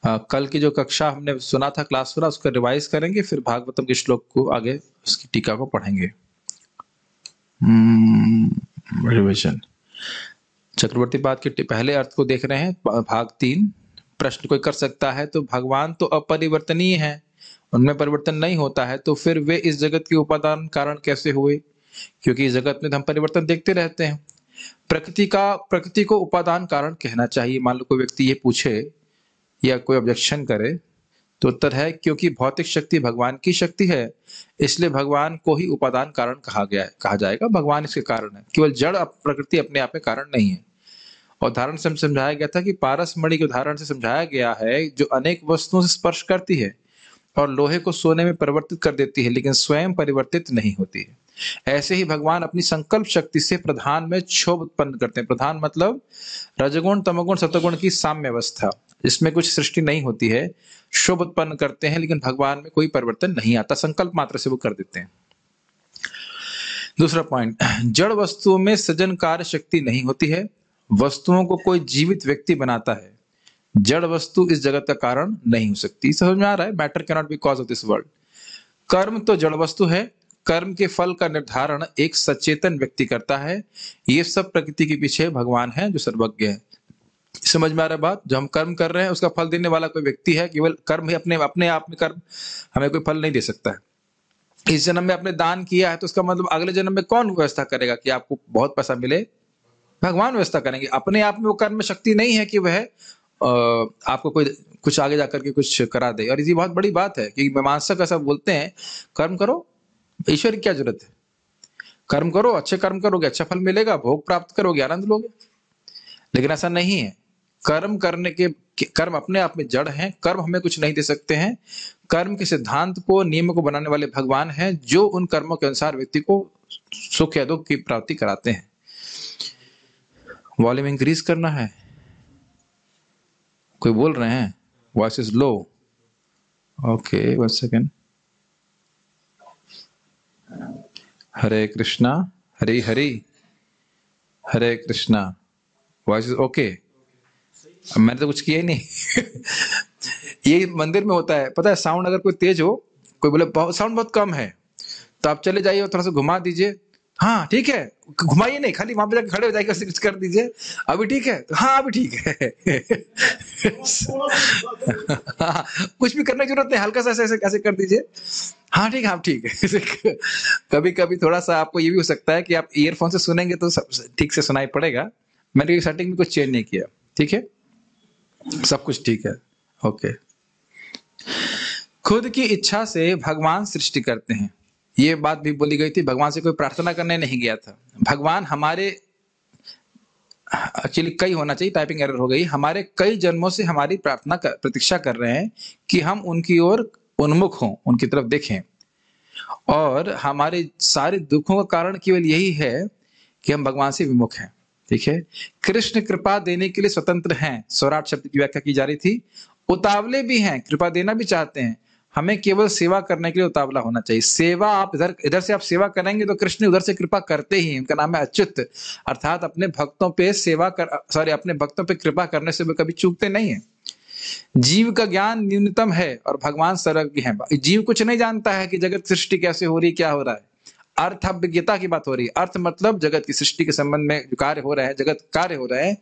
कल की जो कक्षा हमने सुना था क्लास पूरा उसका रिवाइज करेंगे, फिर भागवतम के श्लोक को आगे उसकी टीका को पढ़ेंगे। रिविजन। चक्रवर्ती पाद के पहले अर्थ को देख रहे हैं, भाग 3। प्रश्न कोई कर सकता है तो भगवान तो अपरिवर्तनीय है, उनमें परिवर्तन नहीं होता है, तो फिर वे इस जगत के उपादान कारण कैसे हुए? क्योंकि इस जगत में हम परिवर्तन देखते रहते हैं। प्रकृति को उपादान कारण कहना चाहिए। मान लो कोई व्यक्ति ये पूछे या कोई ऑब्जेक्शन करे तो उत्तर है क्योंकि भौतिक शक्ति भगवान की शक्ति है, इसलिए भगवान को ही उपादान कारण कहा जाएगा। भगवान इसके कारण है, केवल जड़ प्रकृति अपने आप में कारण नहीं है। और उदाहरण से समझाया गया था कि पारस मणि के उदाहरण से समझाया गया है, जो अनेक वस्तुओं से स्पर्श करती है और लोहे को सोने में परिवर्तित कर देती है, लेकिन स्वयं परिवर्तित नहीं होती है। ऐसे ही भगवान अपनी संकल्प शक्ति से प्रधान में क्षोभ उत्पन्न करते हैं। प्रधान मतलब रजगुण तमगुण सतगुण की साम्य अवस्था, इसमें कुछ सृष्टि नहीं होती है, क्षोभ उत्पन्न करते हैं, लेकिन भगवान में कोई परिवर्तन नहीं आता, संकल्प मात्र से वो कर देते हैं। दूसरा पॉइंट, जड़ वस्तुओं में सृजन कार्य शक्ति नहीं होती है, वस्तुओं को कोई जीवित व्यक्ति बनाता है। जड़ वस्तु इस जगत का कारण नहीं हो सकती। समझ में आ रहा है? Matter can not be cause of this world. कर्म तो जड़ वस्तु है, कर्म के फल का निर्धारण एक सचेतन व्यक्ति करता है। ये सब प्रकृति के पीछे भगवान है जो सर्वज्ञ है। समझ में आ रहा है बात? जो हम कर्म कर रहे हैं उसका फल देने वाला कोई व्यक्ति है, केवल कर्म ही अपने आप में कर्म हमें कोई फल नहीं दे सकता है। इस जन्म में आपने दान किया है तो उसका मतलब अगले जन्म में कौन व्यवस्था करेगा कि आपको बहुत पैसा मिले? भगवान व्यवस्था करेंगे। अपने आप में वो कर्म शक्ति नहीं है कि वह आपको कोई कुछ आगे जाकर के कुछ करा दे। और ये बहुत बड़ी बात है कि मीमांसक ऐसा बोलते हैं, कर्म करो, ईश्वर की क्या जरूरत है? कर्म करो, अच्छे कर्म करोगे अच्छा फल मिलेगा, भोग प्राप्त करोगे, आनंद लोगे। लेकिन ऐसा नहीं है। कर्म अपने आप में जड़ हैं, कर्म हमें कुछ नहीं दे सकते हैं। कर्म के सिद्धांत को, नियम को बनाने वाले भगवान हैं, जो उन कर्मों के अनुसार व्यक्ति को सुख या दुख की प्राप्ति कराते हैं। वॉल्यूम इंक्रीज करना है। कोई बोल रहे हैं voice is low? Okay, 1 second. Hare Krishna, Hari Hari, Hare Krishna. Voice is okay? मैंने तो कुछ किया ही नहीं। ये मंदिर में होता है, पता है? साउंड अगर कोई तेज हो, कोई बोले साउंड बहुत कम है, तो आप चले जाइए और थोड़ा सा घुमा दीजिए। हाँ ठीक है, घुमाइए नहीं, खाली वहां पे जाकर खड़े हो जाइए, कुछ कर दीजिए। अभी ठीक है? हाँ अभी ठीक है। हाँ, कुछ भी करने की जरूरत नहीं, हल्का सा ऐसे ऐसे कर दीजिए। हाँ ठीक है, आप ठीक है। कभी कभी थोड़ा सा आपको ये भी हो सकता है कि आप ईयरफोन से सुनेंगे तो ठीक से सुनाई पड़ेगा। मैंने सेटिंग में कुछ चेंज नहीं किया, ठीक है? सब कुछ ठीक है, ओके। खुद की इच्छा से भगवान सृष्टि करते हैं, ये बात भी बोली गई थी। भगवान से कोई प्रार्थना करने नहीं गया था। भगवान हमारे, एक्चुअली कई होना चाहिए, टाइपिंग एरर हो गई, हमारे कई जन्मों से हमारी प्रतीक्षा कर रहे हैं कि हम उनकी ओर उन्मुख हों, उनकी तरफ देखें। और हमारे सारे दुखों का कारण केवल यही है कि हम भगवान से विमुख हैं, ठीक है? कृष्ण कृपा देने के लिए स्वतंत्र हैं, स्वराट शब्द की व्याख्या की जा रही थी। उतावले भी हैं, कृपा देना भी चाहते हैं। हमें केवल सेवा करने के लिए उतावला होना चाहिए। सेवा, आप इधर से आप सेवा करेंगे तो कृष्ण उधर से कृपा करते ही। उनका नाम है अच्युत, अर्थात अपने भक्तों पे अपने भक्तों पे कृपा करने से वे कभी चूकते नहीं है। जीव का ज्ञान न्यूनतम है और भगवान सर्वज्ञ है। जीव कुछ नहीं जानता है कि जगत सृष्टि कैसे हो रही, क्या हो रहा है। अर्थज्ञता की बात हो रही है। अर्थ मतलब जगत की सृष्टि के संबंध में जो कार्य हो रहा है, जगत कार्य हो रहा है,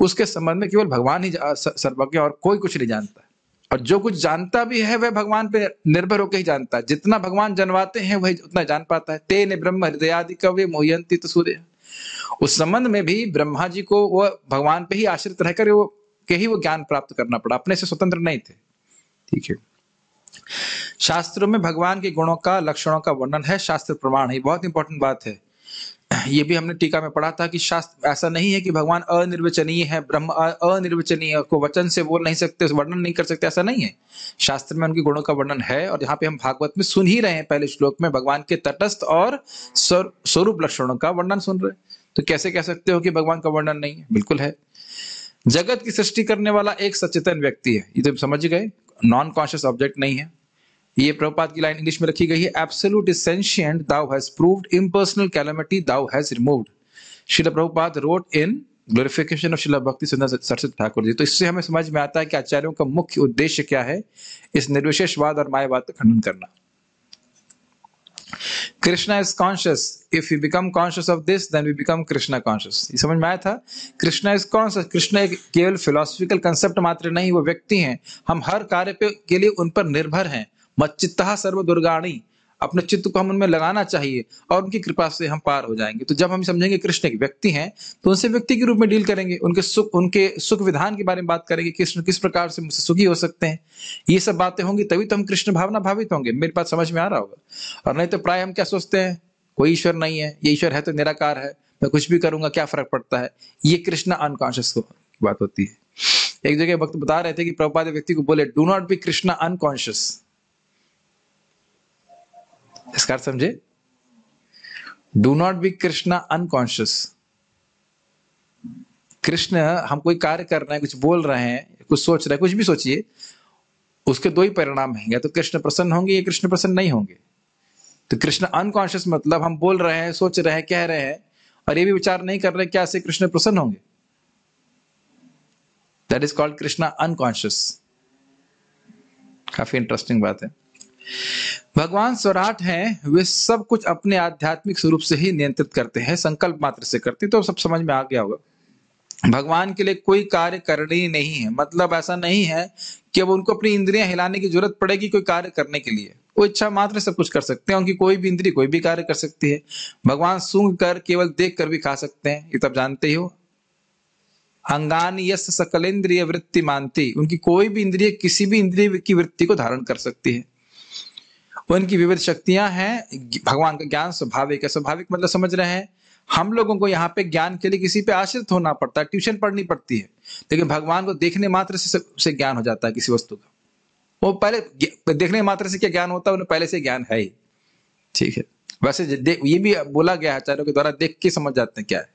उसके संबंध में केवल भगवान ही सर्वज्ञ, और कोई कुछ नहीं जानता। और जो कुछ जानता भी है वह भगवान पे निर्भर होकर ही जानता है। जितना भगवान जनवाते हैं वही उतना जान पाता है। तेने ब्रह्म हृदयादि कव्य मोहयंती तो सूर्य। उस संबंध में भी ब्रह्मा जी को वो भगवान पे ही आश्रित रहकर वो ज्ञान प्राप्त करना पड़ा, अपने से स्वतंत्र नहीं थे, ठीक है? शास्त्रों में भगवान के गुणों का, लक्षणों का वर्णन है, शास्त्र प्रमाण है। बहुत इंपॉर्टेंट बात है। ये भी हमने टीका में पढ़ा था कि शास्त्र ऐसा नहीं है कि भगवान अनिर्वचनीय है, ब्रह्म अनिर्वचनीय, को वचन से बोल नहीं सकते, वर्णन नहीं कर सकते, ऐसा नहीं है। शास्त्र में उनके गुणों का वर्णन है। और यहाँ पे हम भागवत में सुन ही रहे हैं, पहले श्लोक में भगवान के तटस्थ और स्वरूप लक्षणों का वर्णन सुन रहे हैं। तो कैसे कह सकते हो कि भगवान का वर्णन नहीं है? बिल्कुल है। जगत की सृष्टि करने वाला एक सचेतन व्यक्ति है, ये तो समझ गए, नॉन कॉन्शियस ऑब्जेक्ट नहीं है। ये प्रभुपाद की लाइन इंग्लिश में रखी गई है, absolute is sentient, thou has proved impersonal calamity, thou has removed। Srila Prabhupada wrote in glorification of Srila Bhakti Siddhanta Saraswati Thakur ji. तो इससे हमें समझ में आता है कि आचार्यों का मुख्य उद्देश्य क्या है, इस निर्विशेषवाद और मायावाद का खंडन करना। Krishna is conscious, if you become conscious of this then we become Krishna conscious. ये समझ में आया था? कृष्णा इज कॉन्शियस, कृष्ण एक केवल फिलोसफिकल कंसेप्ट मात्र नहीं, वो व्यक्ति हैं। हम हर कार्य के लिए उन पर निर्भर हैं। मच्चित्तः सर्व दुर्गाणी, अपने चित्त को हम उनमें लगाना चाहिए और उनकी कृपा से हम पार हो जाएंगे। तो जब हम समझेंगे कृष्ण एक व्यक्ति हैं तो उनसे व्यक्ति के रूप में डील करेंगे, उनके सुख विधान के बारे में बात करेंगे, कृष्ण किस प्रकार से मुझसे सुखी हो सकते हैं। ये सब बातें होंगी तभी तो हम कृष्ण भावना भावित होंगे। मेरी बात समझ में आ रहा होगा। और नहीं तो प्राय हम क्या सोचते हैं, कोई ईश्वर नहीं है, ये ईश्वर है तो निराकार है, मैं कुछ भी करूंगा क्या फर्क पड़ता है। ये कृष्ण अनकॉन्शियस बात होती है। एक जगह वक्त बता रहे थे कि प्रभुपाद व्यक्ति को बोले, do not be Krishna unconscious. इसका अर्थ समझे, do not be Krishna unconscious. Krishna, हम कोई कार्य कर रहे हैं, कुछ बोल रहे हैं, कुछ सोच रहे हैं, कुछ भी सोचिए, उसके दो ही परिणाम हैं, या तो कृष्ण प्रसन्न होंगे या कृष्ण प्रसन्न नहीं होंगे। तो कृष्ण अनकॉन्शियस मतलब हम बोल रहे हैं, सोच रहे हैं, कह रहे हैं और ये भी विचार नहीं कर रहे क्या से कृष्ण प्रसन्न होंगे। That is called Krishna unconscious. काफी इंटरेस्टिंग बात है। भगवान स्वराट हैं, वे सब कुछ अपने आध्यात्मिक स्वरूप से ही नियंत्रित करते हैं, संकल्प मात्र से करते। तो सब समझ में आ गया होगा। भगवान के लिए कोई कार्य करनी नहीं है, मतलब ऐसा नहीं है कि अब उनको अपनी इंद्रियां हिलाने की जरूरत पड़ेगी कोई कार्य करने के लिए। वो इच्छा मात्र सब कुछ कर सकते हैं, उनकी कोई भी इंद्रिय कोई भी कार्य कर सकती है। भगवान सूंघ कर, केवल देख कर भी खा सकते हैं, ये तब जानते ही हो। अंगानी यस सकलेंद्रिय वृत्ति मानती, उनकी कोई भी इंद्रिय किसी भी इंद्रिय की वृत्ति को धारण कर सकती है। उनकी विविध शक्तियां हैं। भगवान का ज्ञान स्वाभाविक है। स्वाभाविक मतलब समझ रहे हैं, हम लोगों को यहाँ पे ज्ञान के लिए किसी पे आश्रित होना पड़ता है, ट्यूशन पढ़नी पड़ती है, लेकिन भगवान को देखने मात्र से ज्ञान हो जाता है किसी वस्तु का। वो पहले देखने मात्र से क्या ज्ञान होता है, उन्हें पहले से ज्ञान है ही। ठीक है, वैसे ये भी बोला गया है आचार्यों के द्वारा, देख के समझ जाते हैं क्या है।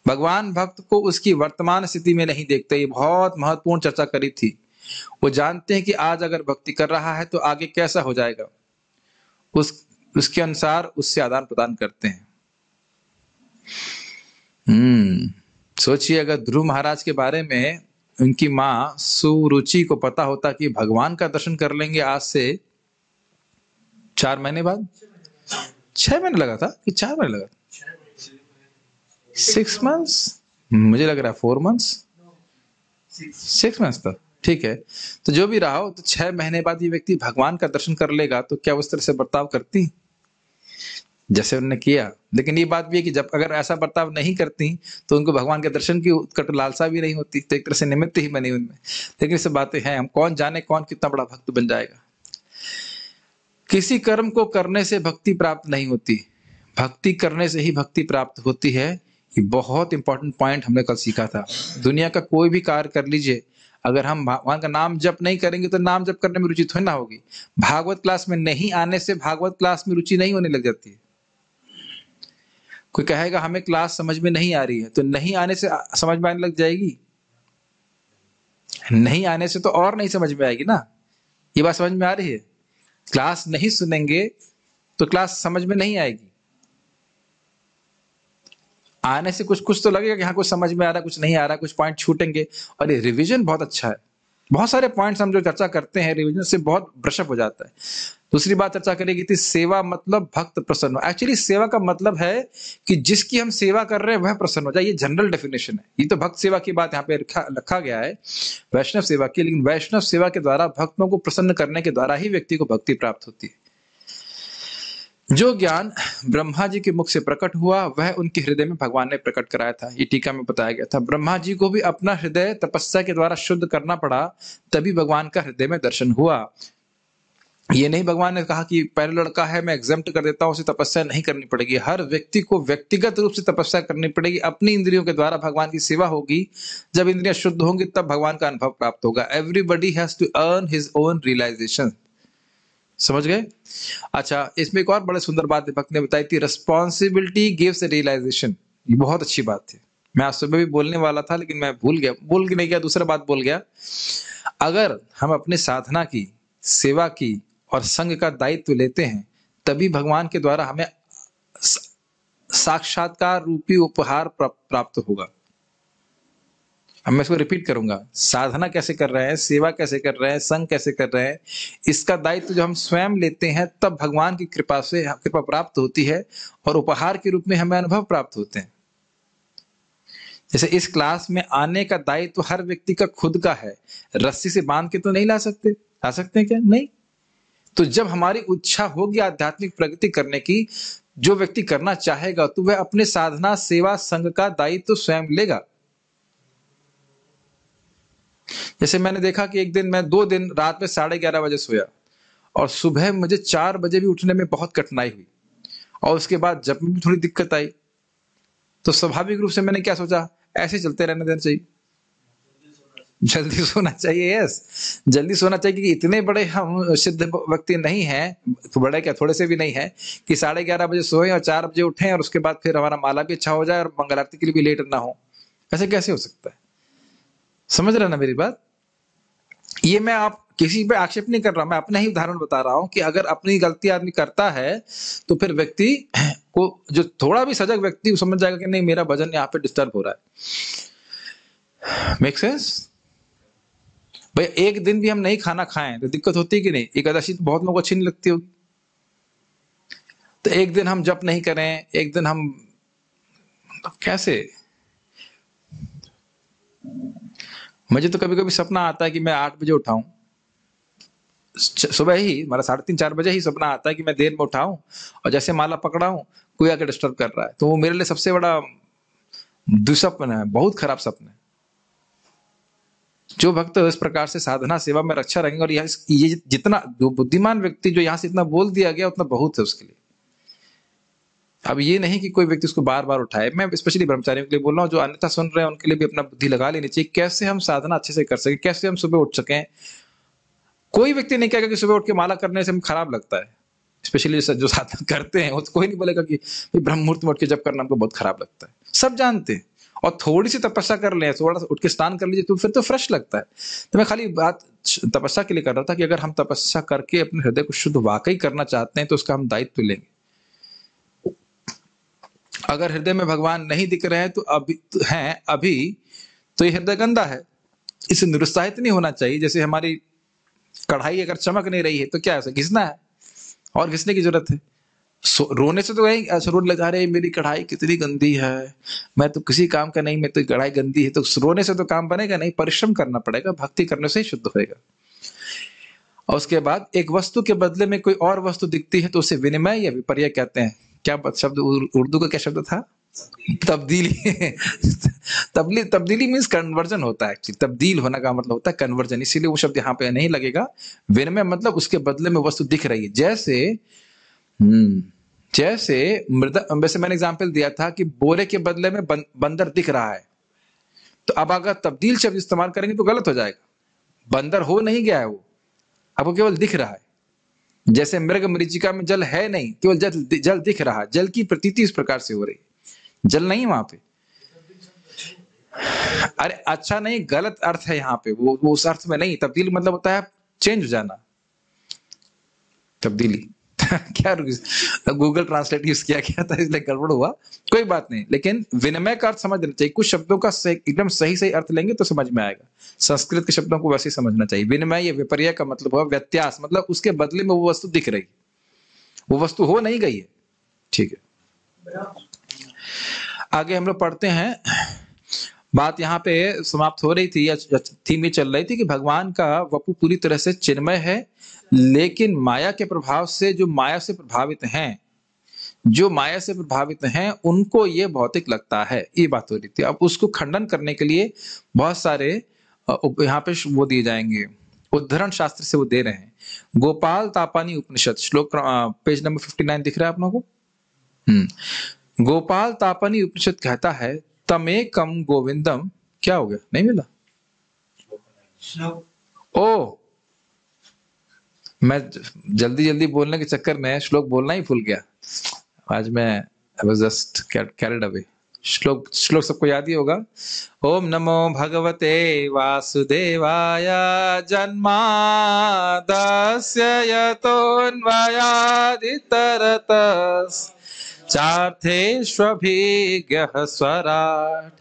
भगवान भक्त को उसकी वर्तमान स्थिति में नहीं देखते। ये बहुत महत्वपूर्ण चर्चा करी थी। वो जानते हैं कि आज अगर भक्ति कर रहा है तो आगे कैसा हो जाएगा, उसके अनुसार उससे आदान प्रदान करते हैं। सोचिए, अगर ध्रुव महाराज के बारे में उनकी मां सुरुचि को पता होता कि भगवान का दर्शन कर लेंगे आज से 4 महीने बाद, 6 महीने लगा था कि 4 महीने लगा, 6 मंथ्स, मुझे लग रहा है 4 मंथ्स, 6 मंथ्स था। ठीक है, तो जो भी रहा हो, तो 6 महीने बाद ये व्यक्ति भगवान का दर्शन कर लेगा तो क्या उस तरह से बर्ताव करती जैसे उन्होंने किया। लेकिन ये बात भी है कि जब अगर ऐसा बर्ताव नहीं करती तो उनको भगवान के दर्शन की उत्कट लालसा भी नहीं होती, तो एक तरह से निमित्त ही बनी उनमें। लेकिन ये सब बातें हैं, हम कौन जाने कौन कितना बड़ा भक्त बन जाएगा। किसी कर्म को करने से भक्ति प्राप्त नहीं होती, भक्ति करने से ही भक्ति प्राप्त होती है। ये बहुत इंपॉर्टेंट पॉइंट हमने कल सीखा था। दुनिया का कोई भी कार्य कर लीजिए, अगर हम भगवान का नाम जप नहीं करेंगे तो नाम जप करने में रुचि थोड़ी ना होगी। भागवत क्लास में नहीं आने से भागवत क्लास में रुचि नहीं होने लग जाती है। कोई कहेगा हमें क्लास समझ में नहीं आ रही है, तो नहीं आने से समझ में आने लग जाएगी, नहीं आने से तो और नहीं समझ में आएगी ना। ये बात समझ में आ रही है? क्लास नहीं सुनेंगे तो क्लास समझ में नहीं आएगी। आने से कुछ तो लगेगा कि हाँ कुछ समझ में आ रहा है, कुछ नहीं आ रहा, कुछ पॉइंट छूटेंगे। और ये रिवीजन बहुत अच्छा है। बहुत सारे पॉइंट्स हम जो चर्चा करते हैं रिवीजन से बहुत ब्रशअप हो जाता है। दूसरी बात चर्चा करेगी थी, सेवा मतलब भक्त प्रसन्न हो। एक्चुअली सेवा का मतलब है कि जिसकी हम सेवा कर रहे हैं वह प्रसन्न हो जाए। ये जनरल डेफिनेशन है। ये तो भक्त सेवा की बात यहाँ पे रखा गया है, वैष्णव सेवा की, लेकिन वैष्णव सेवा के द्वारा भक्तों को प्रसन्न करने के द्वारा ही व्यक्ति को भक्ति प्राप्त होती है। जो ज्ञान ब्रह्मा जी के मुख से प्रकट हुआ वह उनके हृदय में भगवान ने प्रकट कराया था। ये टीका में बताया गया था। ब्रह्मा जी को भी अपना हृदय तपस्या के द्वारा शुद्ध करना पड़ा, तभी भगवान का हृदय में दर्शन हुआ। ये नहीं भगवान ने कहा कि पहला लड़का है मैं एग्जेम्प्ट कर देता हूं, उसे तपस्या नहीं करनी पड़ेगी। हर व्यक्ति को व्यक्तिगत रूप से तपस्या करनी पड़ेगी। अपनी इंद्रियों के द्वारा भगवान की सेवा होगी। जब इंद्रियां शुद्ध होंगी तब भगवान का अनुभव प्राप्त होगा। Everybody has to earn his own realisation. समझ गए? अच्छा, इसमें एक और बड़े सुंदर बात भक्त ने बताई थी, रिस्पॉन्सिबिलिटी गिव्स रियलाइजेशन। ये बहुत अच्छी बात थी। मैं आज सुबह भी बोलने वाला था लेकिन मैं भूल के नहीं गया, दूसरा बात बोल गया। अगर हम अपने साधना की, सेवा की और संघ का दायित्व लेते हैं, तभी भगवान के द्वारा हमें साक्षात्कार रूपी उपहार प्राप्त होगा। अब मैं इसको रिपीट करूंगा, साधना कैसे कर रहे हैं, सेवा कैसे कर रहे हैं, संग कैसे कर रहे हैं, इसका दायित्व जो हम स्वयं लेते हैं तब भगवान की कृपा से कृपा प्राप्त होती है और उपहार के रूप में हमें अनुभव प्राप्त होते हैं। जैसे इस क्लास में आने का दायित्व हर व्यक्ति का खुद का है, रस्सी से बांध के तो नहीं ला सकते, ला सकते हैं क्या? नहीं। तो जब हमारी इच्छा होगी आध्यात्मिक प्रगति करने की, जो व्यक्ति करना चाहेगा तो वह अपने साधना सेवा संघ का दायित्व स्वयं लेगा। जैसे मैंने देखा कि एक दिन मैं 2 दिन रात में 11:30 बजे सोया और सुबह मुझे 4 बजे भी उठने में बहुत कठिनाई हुई और उसके बाद जब भी थोड़ी दिक्कत आई तो स्वाभाविक रूप से मैंने क्या सोचा, ऐसे चलते रहने देना चाहिए, जल्दी सोना चाहिए। यस, जल्दी सोना चाहिए, क्योंकि इतने बड़े हम सिद्ध व्यक्ति नहीं हैं, तो बड़े क्या थोड़े से भी नहीं है कि 11:30 बजे सोए और 4 बजे उठें और उसके बाद फिर हमारा माला भी अच्छा हो जाए और मंगल आरती के लिए भी लेट ना हो। ऐसे कैसे हो सकता है? समझ रहे ना मेरी बात? ये मैं आप किसी पे आक्षेप नहीं कर रहा, मैं अपना ही उदाहरण बता रहा हूं कि अगर अपनी गलती आदमी करता है तो फिर व्यक्ति को, जो थोड़ा भी सजग व्यक्ति, समझ जाएगा कि नहीं मेरा भजन यहाँ पे डिस्टर्ब हो रहा है। Make sense? भाई एक दिन भी हम नहीं खाना खाएं तो दिक्कत होती है कि नहीं? एकादशी तो बहुत लोगों को अच्छी नहीं लगती होगी, तो एक दिन हम जप नहीं करें, एक दिन हम कैसे? मुझे तो कभी कभी सपना आता है कि मैं 8 बजे उठाऊं, सुबह ही, हमारा 3:30-4 बजे ही सपना आता है कि मैं देर में उठाऊं और जैसे माला पकड़ाऊं कोई आके डिस्टर्ब कर रहा है, तो वो मेरे लिए सबसे बड़ा दुस्वप्न है, बहुत खराब सपना है। जो भक्त इस प्रकार से साधना सेवा में रक्षा रहेंगे, और ये जितना जो बुद्धिमान व्यक्ति जो यहाँ से इतना बोल दिया गया उतना बहुत है उसके लिए। अब ये नहीं कि कोई व्यक्ति उसको बार बार उठाए, मैं स्पेशली ब्रह्मचारियों के लिए बोल रहा हूँ, जो अन्यथा सुन रहे हैं उनके लिए भी अपना बुद्धि लगा लेनी चाहिए, कैसे हम साधना अच्छे से कर सके, कैसे हम सुबह उठ सकें। कोई व्यक्ति नहीं कहेगा कि सुबह उठ के माला करने से हमें खराब लगता है, स्पेशली जो साधना करते हैं वो कोई नहीं बोलेगा कि ब्रह्म मुहूर्त में उठ के जब करना हमको बहुत खराब लगता है, सब जानते हैं। और थोड़ी सी तपस्या कर ले, थोड़ा सा उठ के स्नान कर लीजिए तो फिर तो फ्रेश लगता है। तो मैं खाली बात तपस्या के लिए कर रहा था कि अगर हम तपस्या करके अपने हृदय को शुद्ध वाकई करना चाहते हैं तो उसका हम दायित्व लेंगे। अगर हृदय में भगवान नहीं दिख रहे हैं तो अभी तो ये हृदय गंदा है, इसे निरुत्साहित नहीं होना चाहिए। जैसे हमारी कढ़ाई अगर चमक नहीं रही है तो क्या है, घिसना है, और घिसने की जरूरत है। रोने से तो ऐसा रोने लगा रहे मेरी कढ़ाई कितनी गंदी है, मैं तो किसी काम का नहीं, मैं तो कढ़ाई गंदी है, तो रोने से तो काम बनेगा नहीं, परिश्रम करना पड़ेगा, भक्ति करने से ही शुद्ध होएगा। और उसके बाद एक वस्तु के बदले में कोई और वस्तु दिखती है तो उसे विनिमय या विपर्य कहते हैं। क्या शब्द उर्दू का क्या शब्द था? तब्दीली। तब्दीली मीन्स कन्वर्जन होता है, एक्चुअली तब्दील होने का मतलब होता है कन्वर्जन, इसीलिए वो शब्द यहाँ पे नहीं लगेगा। विनिमय मतलब उसके बदले में वस्तु दिख रही है, जैसे वैसे मैंने एग्जाम्पल दिया था कि बोरे के बदले में बंदर दिख रहा है, तो अब अगर तब्दील शब्द इस्तेमाल करेंगे तो गलत हो जाएगा। बंदर हो नहीं गया है वो, आपको केवल दिख रहा है। जैसे मृग मरीचिका में जल है नहीं, केवल जल दिख रहा है, जल की प्रतीति इस प्रकार से हो रही, जल नहीं वहां पे। अरे अच्छा नहीं, गलत अर्थ है यहाँ पे, वो उस अर्थ में नहीं। तब्दील मतलब होता है चेंज हो जाना, तब्दीली। क्या गूगल ट्रांसलेट यूज किया गया था इसलिए गड़बड़ हुआ, कोई बात नहीं। लेकिन विनिमय का अर्थ समझ लेना चाहिए, कुछ शब्दों का एकदम सही अर्थ लेंगे तो समझ में आएगा। संस्कृत के शब्दों को वैसे ही समझना चाहिए। विनिमय या विपर्य का मतलब हुआ व्यत्यास, मतलब उसके बदले में वो वस्तु दिख रही, वो वस्तु हो नहीं गई है। ठीक है, आगे हम लोग पढ़ते हैं। बात यहाँ पे समाप्त हो रही थी या थीम ये चल रही थी कि भगवान का वपु पूरी तरह से चिन्मय है, लेकिन माया के प्रभाव से जो माया से प्रभावित हैं उनको ये भौतिक लगता है, ये बात हो रही थी। अब उसको खंडन करने के लिए बहुत सारे यहाँ पे वो दिए जाएंगे, उद्धरण शास्त्र से वो दे रहे हैं। गोपाल तापानी उपनिषद श्लोक पेज नंबर 59 दिख रहा है आप लोगों को? गोपाल तापानी उपनिषद कहता है तमेकम गोविंदम, क्या हो गया, नहीं मिला? ओ, मैं जल्दी बोलने के चक्कर में श्लोक बोलना ही भूल गया आज। मैं I was just carried away. श्लोक सबको याद ही होगा। ओम नमो भगवते वासुदेवाय जन्मादस्य यतोऽन्वयादितरतस् चार्थेष्वभिज्ञः स्वराट्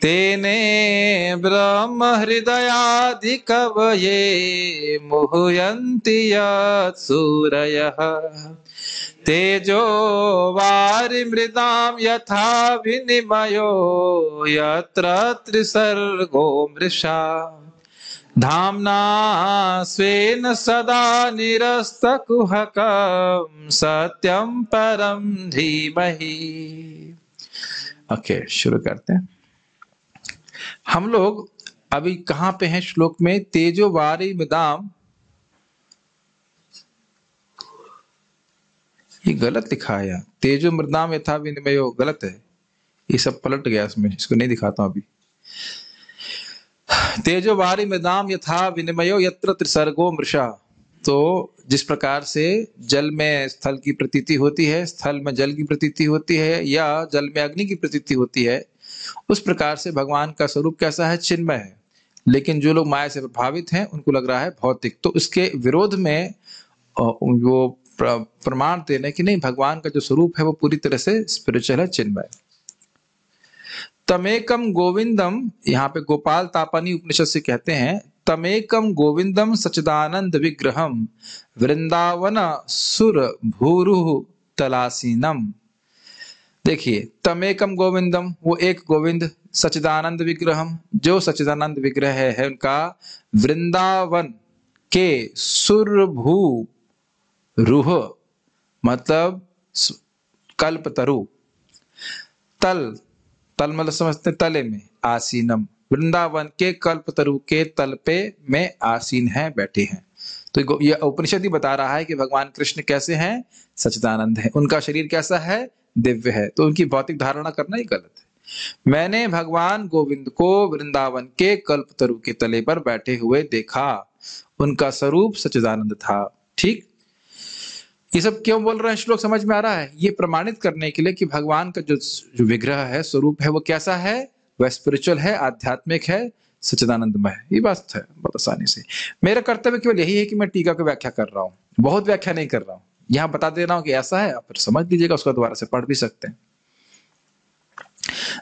तेने ब्रह्म हृदयादि कवये मुह्यन्ति सूरयः तेजो वारिमृदां यथा विनिमयो यत्र त्रिसर्गो मृषा धाम्ना स्वेन सदा निरस्तकुहकं सत्यं परं धीमहि। ओके, शुरू करते हैं। हम लोग अभी कहां पे हैं श्लोक में? तेजो वारी मृदाम, ये गलत लिखा है यहाँ। तेजो मृदाम यथा विनिमयो गलत है, ये सब पलट गया इसमें, इसको नहीं दिखाता हूं अभी। तेजो वारी मृदाम यथा विनिमयो यत्र त्रिसर्गो मृषा। तो जिस प्रकार से जल में स्थल की प्रतीति होती है, स्थल में जल की प्रतीति होती है, या जल में अग्नि की प्रतीति होती है, उस प्रकार से भगवान का स्वरूप कैसा है? चिन्मय है। लेकिन जो लोग माया से प्रभावित हैं उनको लग रहा है भौतिक। तो उसके विरोध में वो प्रमाण देने कि नहीं, भगवान का जो स्वरूप है वो पूरी तरह से स्पिरिचुअल है, चिन्मय। तमेकम गोविंदम, यहाँ पे गोपाल तापानी उपनिषद से कहते हैं, तमेकम गोविंदम सच्चिदानंद विग्रहम वृंदावन सुर भूरु तलासीनम। देखिए, तमेकम गोविंदम, वो एक गोविंद, सच्चिदानंद विग्रहम, जो सच्चिदानंद विग्रह है उनका, वृंदावन के सुर भू रूह मतलब कल्पतरु, तल तल मतलब समझते तले में, आसीनम, वृंदावन के कल्पतरु के तल पे में आसीन हैं, बैठे हैं। तो ये उपनिषद ही बता रहा है कि भगवान कृष्ण कैसे हैं? सच्चिदानंद है। उनका शरीर कैसा है? दिव्य है। तो उनकी भौतिक धारणा करना ही गलत है। मैंने भगवान गोविंद को वृंदावन के कल्पतरु के तले पर बैठे हुए देखा, उनका स्वरूप सच्चिदानंद था। ठीक, ये सब क्यों बोल रहे हैं? श्लोक समझ में आ रहा है? ये प्रमाणित करने के लिए कि भगवान का जो विग्रह है, स्वरूप है, वो कैसा है? वह स्पिरिचुअल है, आध्यात्मिक है, सच्चिदानंदमय है। ये बात है बहुत आसानी से। मेरा कर्तव्य केवल यही है कि मैं टीका की व्याख्या कर रहा हूँ, बहुत व्याख्या नहीं कर रहा हूँ। यहाँ बता दे रहा हूँ कि ऐसा है, आप समझ लीजिएगा, उसका दोबारा से पढ़ भी सकते हैं।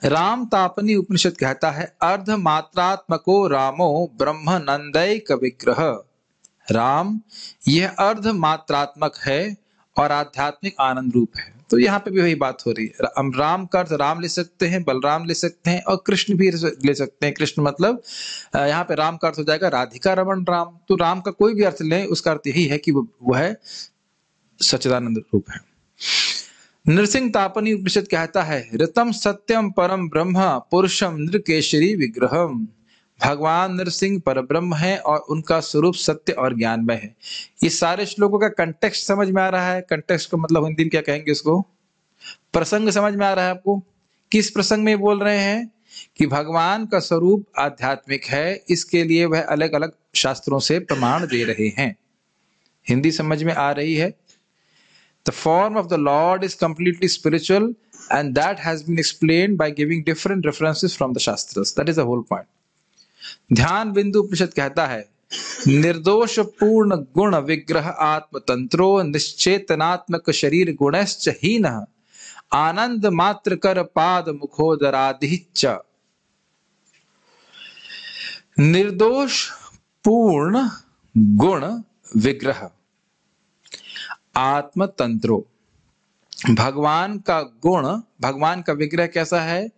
राम तापनी उपनिषद कहता है, अर्ध मात्रात्मको रामो ब्रह्म नंदैक विग्रह। राम यह अर्ध मात्रात्मक है और आध्यात्मिक आनंद रूप है। तो यहाँ पे भी वही बात हो रही है। हम राम का अर्थ राम ले सकते हैं, बलराम ले सकते हैं, और कृष्ण भी ले सकते हैं। कृष्ण मतलब यहाँ पे राम का अर्थ हो जाएगा राधिका रमण राम। तो राम का कोई भी अर्थ लें, उसका अर्थ यही है कि वो है सच्चिदानंद रूप है। नृसिंह तापनी उपनिषद कहता है, ऋतम सत्यम परम ब्रह्म पुरुषम नृकेशरी विग्रहम। भगवान नरसिंह परब्रह्म है और उनका स्वरूप सत्य और ज्ञानमय है। ये सारे श्लोकों का कंटेक्स्ट समझ में आ रहा है? कंटेक्स्ट को मतलब हिंदी में क्या कहेंगे इसको? प्रसंग समझ में आ रहा है आपको? किस प्रसंग में बोल रहे हैं कि भगवान का स्वरूप आध्यात्मिक है, इसके लिए वह अलग अलग शास्त्रों से प्रमाण दे रहे हैं। हिंदी समझ में आ रही है? The form of the Lord is completely spiritual and that has been explained by giving different references from the Shastras. That is the whole point. ध्यान बिंदु उपनिषद कहता है, निर्दोष पूर्ण गुण विग्रह आत्मतंत्रो निश्चेतनात्मक शरीर गुणश्च हीनः आनंद मात्र कर पाद मुखोदरादिच। निर्दोष पूर्ण गुण विग्रह आत्मतंत्रो, भगवान का गुण, भगवान का विग्रह कैसा है?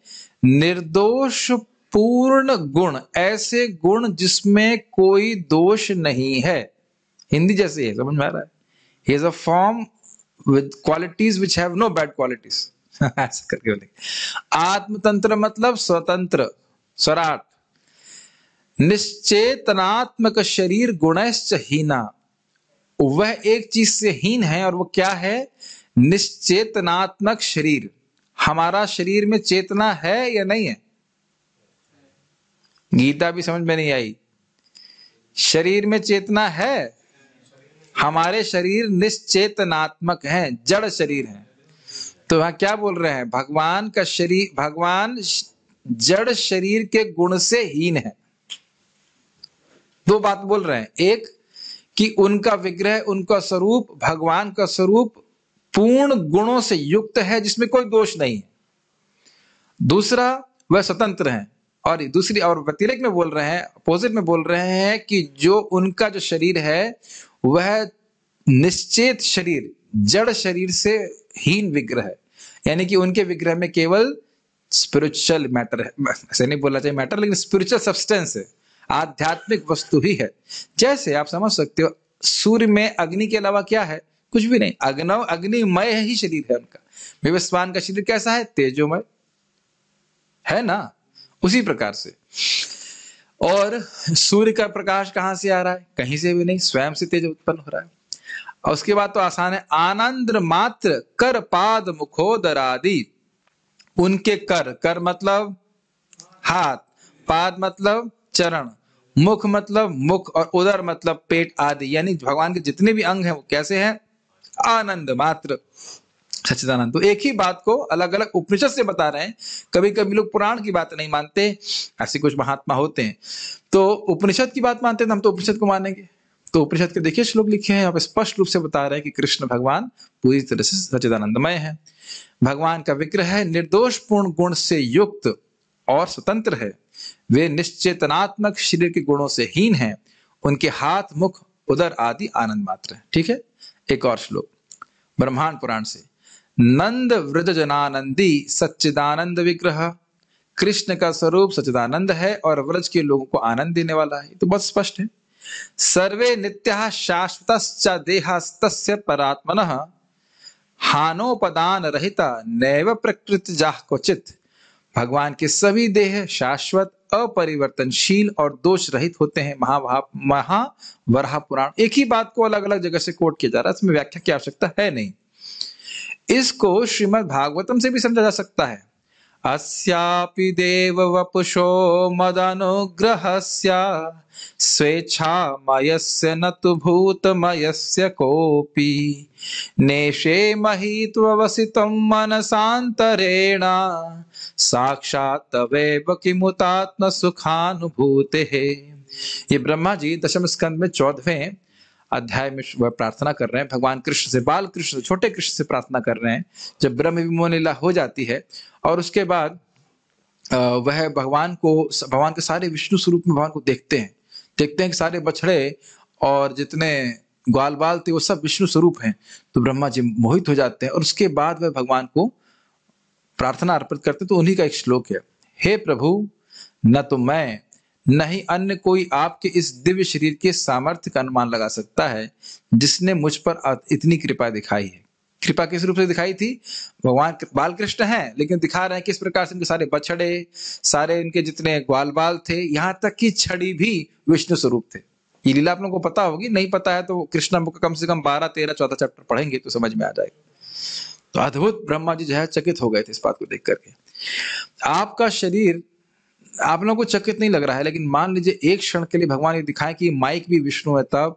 निर्दोष पूर्ण गुण, ऐसे गुण जिसमें कोई दोष नहीं है। हिंदी जैसे है, समझ में आ रहा है? He is a form with qualities which have no bad qualities. ऐसा करके बोलेंगे। आत्मतंत्र मतलब स्वतंत्र, स्वराट। निश्चेतनात्मक शरीर गुणश्च हीना, वह एक चीज से हीन है, और वो क्या है? निश्चेतनात्मक शरीर। हमारा शरीर में चेतना है या नहीं है? गीता भी समझ में नहीं आई। शरीर में चेतना है? हमारे शरीर निश्चेतनात्मक हैं, जड़ शरीर हैं। तो वहां क्या बोल रहे हैं? भगवान का शरीर, भगवान जड़ शरीर के गुण से हीन है। दो बात बोल रहे हैं, एक कि उनका विग्रह, उनका स्वरूप, भगवान का स्वरूप पूर्ण गुणों से युक्त है जिसमें कोई दोष नहीं है। दूसरा, वह स्वतंत्र हैं, और दूसरी और व्यतिरेक में बोल रहे हैं, अपोजिट में बोल रहे हैं कि जो उनका जो शरीर है वह निश्चेत शरीर, जड़ शरीर से हीन विग्रह है, यानी कि उनके विग्रह में केवल स्पिरिचुअल मैटर है, ऐसे नहीं बोलना चाहिए मैटर, लेकिन स्पिरिचुअल सब्सटेंस है, आध्यात्मिक वस्तु ही है। जैसे आप समझ सकते हो सूर्य में अग्नि के अलावा क्या है? कुछ भी नहीं, अग्निमय ही शरीर है उनका। विवस्वान का शरीर कैसा है? तेजोमय है ना, उसी प्रकार से। और सूर्य का प्रकाश कहां से आ रहा है? कहीं से भी नहीं, स्वयं से तेज उत्पन्न हो रहा है। और उसके बाद तो आसान है, आनंद मात्र कर पाद मुखोदरादि। उनके कर मतलब हाथ, पाद मतलब चरण, मुख मतलब मुख, और उदर मतलब पेट आदि, यानी भगवान के जितने भी अंग हैं वो कैसे हैं? आनंद मात्र सच्चिदानंद। तो एक ही बात को अलग अलग उपनिषद से बता रहे हैं। कभी कभी लोग पुराण की बात नहीं मानते, ऐसे कुछ महात्मा होते हैं, तो उपनिषद की बात मानते हैं, तो हम तो उपनिषद को मानेंगे। तो उपनिषद के देखिए श्लोक लिखे हैं, यहाँ पे स्पष्ट रूप से बता रहे हैं कि कृष्ण भगवान पूरी तरह से सच्चिदानंदमय है। भगवान का विग्रह है निर्दोष पूर्ण गुण से युक्त और स्वतंत्र है। वे निश्चेतनात्मक शरीर के गुणों से हीन हैं। उनके हाथ, मुख, उदर आदि आनंद मात्र है। ठीक है, एक और श्लोक ब्रह्मांड पुराण से, नंद व्रज जनानंदी सच्चिदानंद विग्रह। कृष्ण का स्वरूप सच्चिदानंद है और व्रज के लोगों को आनंद देने वाला है। तो बहुत स्पष्ट है। सर्वे नित्यः शाश्वतश्च देहस्तस्य परात्मनः हानोपदान रहिता नैव प्रकृति जाह क्वचित। भगवान के सभी देह शाश्वत, अपरिवर्तनशील और दोष रहित होते हैं। महावराह पुराण। एक ही बात को अलग अलग जगह से कोट किया जा रहा है, इसमें व्याख्या की आवश्यकता है नहीं। इसको श्रीमद् भागवतम से भी समझा जा सकता है। अस्यापि देव वपुषो मदनुग्रहस्य स्वेच्छामयस्य न तु भूतमयस्य कोऽपि नेशे महित्ववसितं मनसान्तरेण साक्षात् तवेव किमुतात्म सुखानुभूतेः। ये ब्रह्मा जी दशम स्कंद में 14वें अध्याय में वह प्रार्थना कर रहे हैं, भगवान कृष्ण से, बाल कृष्ण, छोटे कृष्ण से प्रार्थना कर रहे हैं। जब ब्रह्म विमोह लीला हो जाती है और उसके बाद वह भगवान के सारे विष्णु स्वरूप में भगवान को देखते हैं कि सारे बछड़े और जितने ग्वाल बाल थे वो सब विष्णु स्वरूप हैं। तो ब्रह्मा जी मोहित हो जाते हैं और उसके बाद वह भगवान को प्रार्थना अर्पित करते हैं। तो उन्हीं का एक श्लोक है, हे प्रभु, न तो मैं न ही अन्य कोई आपके इस दिव्य शरीर के सामर्थ्य का अनुमान लगा सकता है जिसने मुझ पर इतनी कृपा दिखाई है। कृपा किस रूप से दिखाई थी? भगवान बाल कृष्ण हैं, लेकिन दिखा रहे हैं किस प्रकार से। उनके सारे बछड़े, सारे उनके जितने ग्वाल बाल थे, यहाँ तक कि छड़ी भी विष्णु स्वरूप थे। ये लीला आप लोगों को पता होगी, नहीं पता है तो कृष्ण बुक कम से कम 12, 13, 14 चैप्टर पढ़ेंगे तो समझ में आ जाएगा। तो अद्भुत ब्रह्मा जी जो है चकित हो गए थे इस बात को देख करके। आपका शरीर आप लोगों को चकित नहीं लग रहा है, लेकिन मान लीजिए एक क्षण के लिए भगवान ये दिखाएं कि माइक भी विष्णु है, तब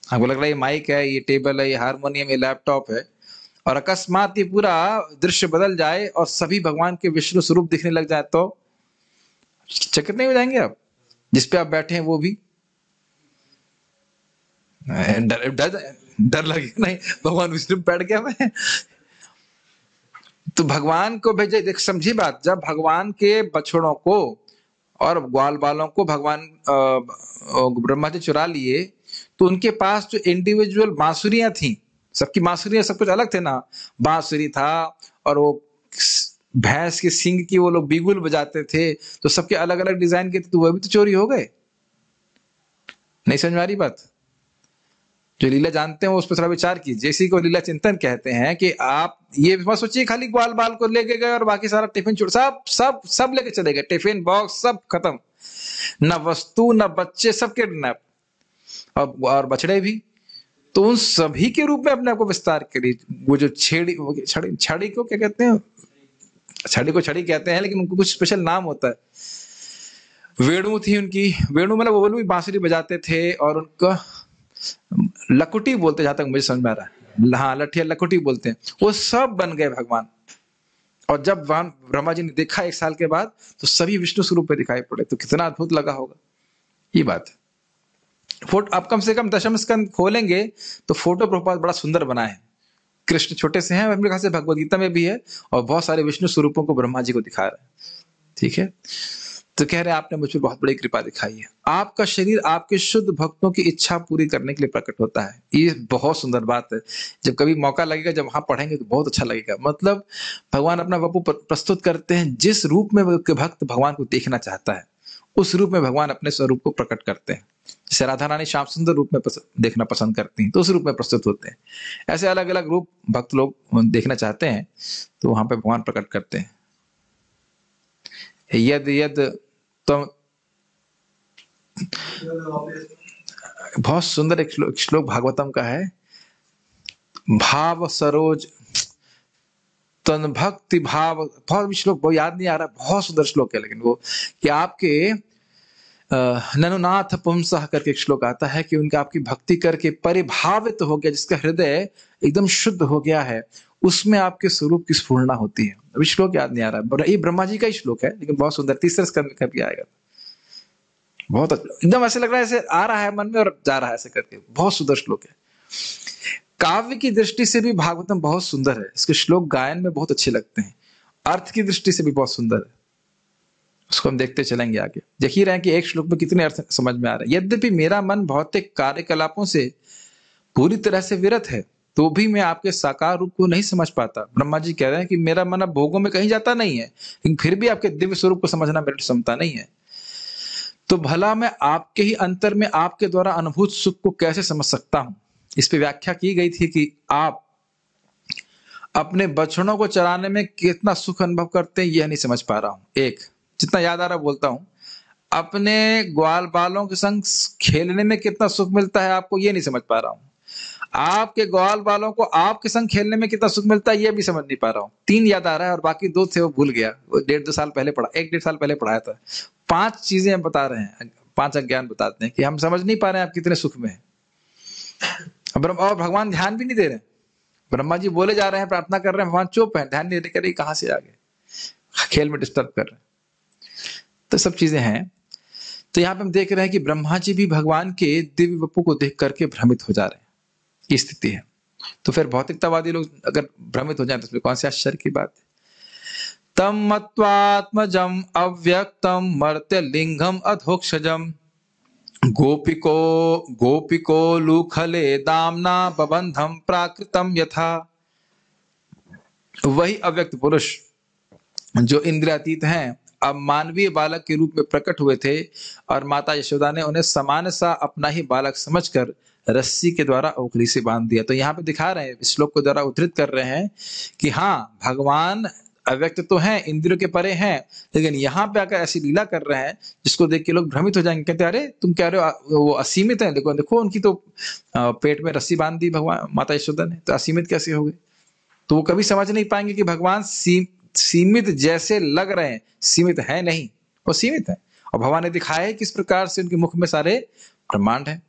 आपको लग रहा है ये माइक है, ये टेबल है, ये हारमोनियम, ये लैपटॉप है, और अकस्मात ये पूरा दृश्य बदल जाए और सभी भगवान के विष्णु स्वरूप दिखने लग जाए, तो चकित नहीं हो जाएंगे आप? जिसपे आप बैठे हैं वो भी डर लगे नहीं, भगवान विष्णु बैठ गया मैं। तो भगवान को भेजे, देख समझी बात, जब भगवान के बछड़ों को और ग्वाल बालों को भगवान ब्रह्मा जी चुरा लिए, तो उनके पास जो इंडिविजुअल बांसुरियां थी, सबकी बांसुरियां सब कुछ अलग थे ना, बांसुरी था और वो भैंस के सींग की वो लोग बिगुल बजाते थे, तो सबके अलग अलग डिजाइन के थे, तो वह भी तो चोरी हो गए। नहीं समझ में आ रही बात? जो लीला जानते हैं वो उस पर थोड़ा विचार कीजिए। इसी को लीला चिंतन कहते हैं कि आप ये मत सोचिए खाली ग्वाल बाल को लेके गए और बाकी सारा टिफिन छोड़, सब सब सब लेके चले गए, टिफिन बॉक्स सब खत्म, न वस्तु न बच्चे, सबके किडनैप, और बछड़े भी। तो उन सभी के रूप में अपने आप को विस्तार करिए। वो जो छड़ी को क्या कहते हैं? छड़ी को छड़ी कहते हैं, लेकिन उनको कुछ स्पेशल नाम होता है। वेणु थी उनकी, वेणु मतलब वो भी बांसुरी बजाते थे, और उनका लकुटी बोलते, जहां तक मुझे समझ में आ रहा है, हाँ लठिया लकुटी बोलते हैं। वो सब बन गए भगवान। और जब ब्रह्मा जी ने देखा 1 साल के बाद, तो सभी विष्णु स्वरूप में दिखाई पड़े। तो कितना अद्भुत लगा होगा ये बात। फोटो आप कम से कम दशम स्कंद खोलेंगे तो फोटो प्रभुपाद बड़ा सुंदर बनाए हैं। कृष्ण छोटे से हैं, मेरे ख्याल से भगवद गीता में भी है, और बहुत सारे विष्णु स्वरूपों को ब्रह्मा जी को दिखा रहे हैं। ठीक है। तो कह रहे हैं आपने मुझ पर बहुत बड़ी कृपा दिखाई है, आपका शरीर आपके शुद्ध भक्तों की इच्छा पूरी करने के लिए प्रकट होता है। ये बहुत सुंदर बात है, जब कभी मौका लगेगा, जब वहां पढ़ेंगे तो बहुत अच्छा लगेगा। मतलब भगवान अपना वपु प्रस्तुत करते हैं, जिस रूप में भक्त भगवान को देखना चाहता है उस रूप में भगवान अपने स्वरूप को प्रकट करते हैं। जैसे राधा रानी श्याम सुंदर रूप में देखना पसंद करती हैं तो उस रूप में प्रस्तुत होते हैं। ऐसे अलग अलग रूप भक्त लोग देखना चाहते हैं तो वहां पे भगवान प्रकट करते हैं। यद यद तो बहुत सुंदर एक श्लोक भागवतम का है, भाव सरोज तन भक्ति भाव, बहुत श्लोक बहुत याद नहीं आ रहा, बहुत सुंदर श्लोक है। लेकिन वो कि आपके ननुनाथ पुंसः करके एक श्लोक आता है कि उनका आपकी भक्ति करके परिभावित हो गया, जिसका हृदय एकदम शुद्ध हो गया है, उसमें आपके स्वरूप की स्फुरना होती है। अभी श्लोक याद नहीं आ रहा, ये ब्रह्मा जी का ही श्लोक है लेकिन बहुत सुंदर, तीसरे स्कंद में कभी आएगा। बहुत एकदम ऐसे लग रहा है, ऐसे आ रहा है मन में और जा रहा है ऐसे करके, बहुत सुंदर श्लोक है। काव्य की दृष्टि से भी भागवतम बहुत सुंदर है, इसके श्लोक गायन में बहुत अच्छे लगते हैं, अर्थ की दृष्टि से भी बहुत सुंदर है। उसको हम देखते चलेंगे आगे, देख ही रहे हैं कि एक श्लोक में कितने अर्थ समझ में आ रहे हैं। यद्यपि मेरा मन भौतिक कार्यकलापों से पूरी तरह से विरत है तो भी मैं आपके साकार रूप को नहीं समझ पाता। ब्रह्मा जी कह रहे हैं कि मेरा मन अब भोगों में कहीं जाता नहीं है, लेकिन फिर भी आपके दिव्य स्वरूप को समझना मेरी क्षमता नहीं है। तो भला मैं आपके ही अंतर में आपके द्वारा अनुभूत सुख को कैसे समझ सकता हूं। इस पे व्याख्या की गई थी कि आप अपने बछड़ों को चराने में कितना सुख अनुभव करते हैं यह नहीं समझ पा रहा हूं। एक जितना याद आ रहा बोलता हूं, अपने ग्वाल बालों के संग खेलने में कितना सुख मिलता है आपको ये नहीं समझ पा रहा हूं। आपके ग्वाल बालों को आपके संग खेलने में कितना सुख मिलता है ये भी समझ नहीं पा रहा हूं। 3 याद आ रहा है और बाकी 2 थे वो भूल गया, वो 1.5-2 साल पहले पढ़ा, 1-1.5 साल पहले पढ़ाया था। 5 चीजें हम बता रहे हैं, 5 अज्ञान बताते हैं कि हम समझ नहीं पा रहे हैं आप कितने सुख में हैं। और भगवान ध्यान भी नहीं दे रहे, ब्रह्मा जी बोले जा रहे हैं, प्रार्थना कर रहे हैं, भगवान चुप है, ध्यान नहीं दे रहे, कहां से आ गए, खेल में डिस्टर्ब कर रहे हैं। तो सब चीजें हैं। तो यहाँ पे हम देख रहे हैं कि ब्रह्मा जी भी भगवान के दिव्य वपु को देख करके भ्रमित हो जा रहे हैं, ये स्थिति है। तो फिर भौतिकतावादी लोग अगर भ्रमित हो जाए तो उसमें कौन से आश्चर्य की बात है। तम मत्वात्मजम अव्यक्तम मर्त्य लिंगम अधोक्षजम गोपिको लूखले दामना बबंधम प्राकृतम यथा। वही अव्यक्त पुरुष जो इंद्रियातीत हैं अब मानवीय बालक के रूप में प्रकट हुए थे और माता यशोदा ने उन्हें समान सा अपना ही बालक समझकर रस्सी के द्वारा ओखली से बांध दिया। तो यहाँ पे दिखा रहे हैं, श्लोक के द्वारा उद्धृत कर रहे हैं कि हाँ भगवान अव्यक्त तो हैं, इंद्रियों के परे हैं, लेकिन यहाँ पे आकर ऐसी लीला कर रहे हैं जिसको देख के लोग भ्रमित हो जाएंगे, कहते अरे तुम कह रहे हो वो असीमित है, देखो देखो उनकी तो पेट में रस्सी बांध दी भगवान माता यशोदा ने, तो असीमित कैसे हो गए। तो वो कभी समझ नहीं पाएंगे कि भगवान सीमित जैसे लग रहे हैं, सीमित है नहीं, वो सीमित है। और भगवान ने दिखाया है किस प्रकार से उनके मुख में सारे ब्रह्मांड है।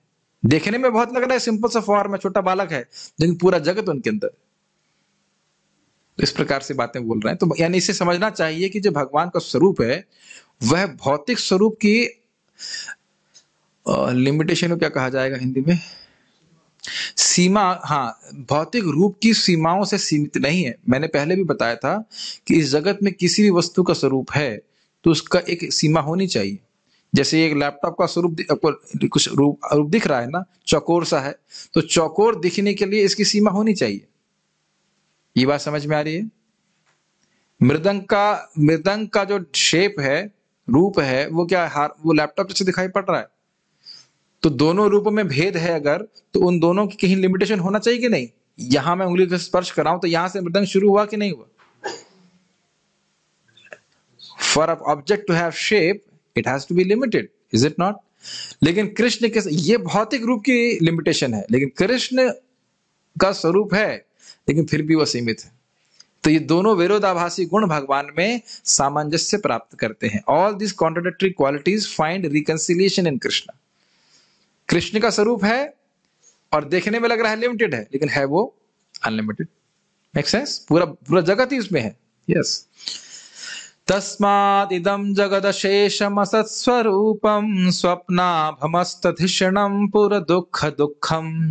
देखने में बहुत लग रहा है सिंपल सा फॉर्म है, छोटा बालक है, लेकिन पूरा जगत उनके अंदर। इस प्रकार से बातें बोल रहे हैं। तो यानी इसे समझना चाहिए कि जो भगवान का स्वरूप है वह भौतिक स्वरूप की लिमिटेशन को क्या कहा जाएगा हिंदी में, सीमा, हाँ भौतिक रूप की सीमाओं से सीमित नहीं है। मैंने पहले भी बताया था कि इस जगत में किसी भी वस्तु का स्वरूप है तो उसका एक सीमा होनी चाहिए। जैसे एक लैपटॉप का स्वरूप कुछ रूप दिख रहा है ना, चौकोर सा है, तो चौकोर दिखने के लिए इसकी सीमा होनी चाहिए। ये बात समझ में आ रही है। मृदंग का जो शेप है, रूप है, वो क्या वो लैपटॉप जैसे दिखाई पड़ रहा है। तो दोनों रूपों में भेद है अगर, तो उन दोनों की कहीं लिमिटेशन होना चाहिए कि नहीं। यहां मैं उंगली से स्पर्श कर रहा हूं तो यहां से मृदंग शुरू हुआ कि नहीं हुआ। For object to have shape it has to be limited, is it not. लेकिन कृष्ण के, ये भौतिक रूप की लिमिटेशन है, लेकिन कृष्ण का स्वरूप है लेकिन फिर भी वह सीमित है। तो ये दोनों विरोधाभासी गुण भगवान में सामंजस्य प्राप्त करते हैं। All this contradictory qualities find reconciliation in Krishna. Krishna का स्वरूप है और देखने में लग रहा है लिमिटेड है, लेकिन है वो अनलिमिटेड। मेक सेंस, पूरा जगत ही उसमें है। यस, तस्माद् इदं जगदशेषमसत्स्वरूपं स्वप्नाभमस्तधिषणं पुरदुःख दुःखं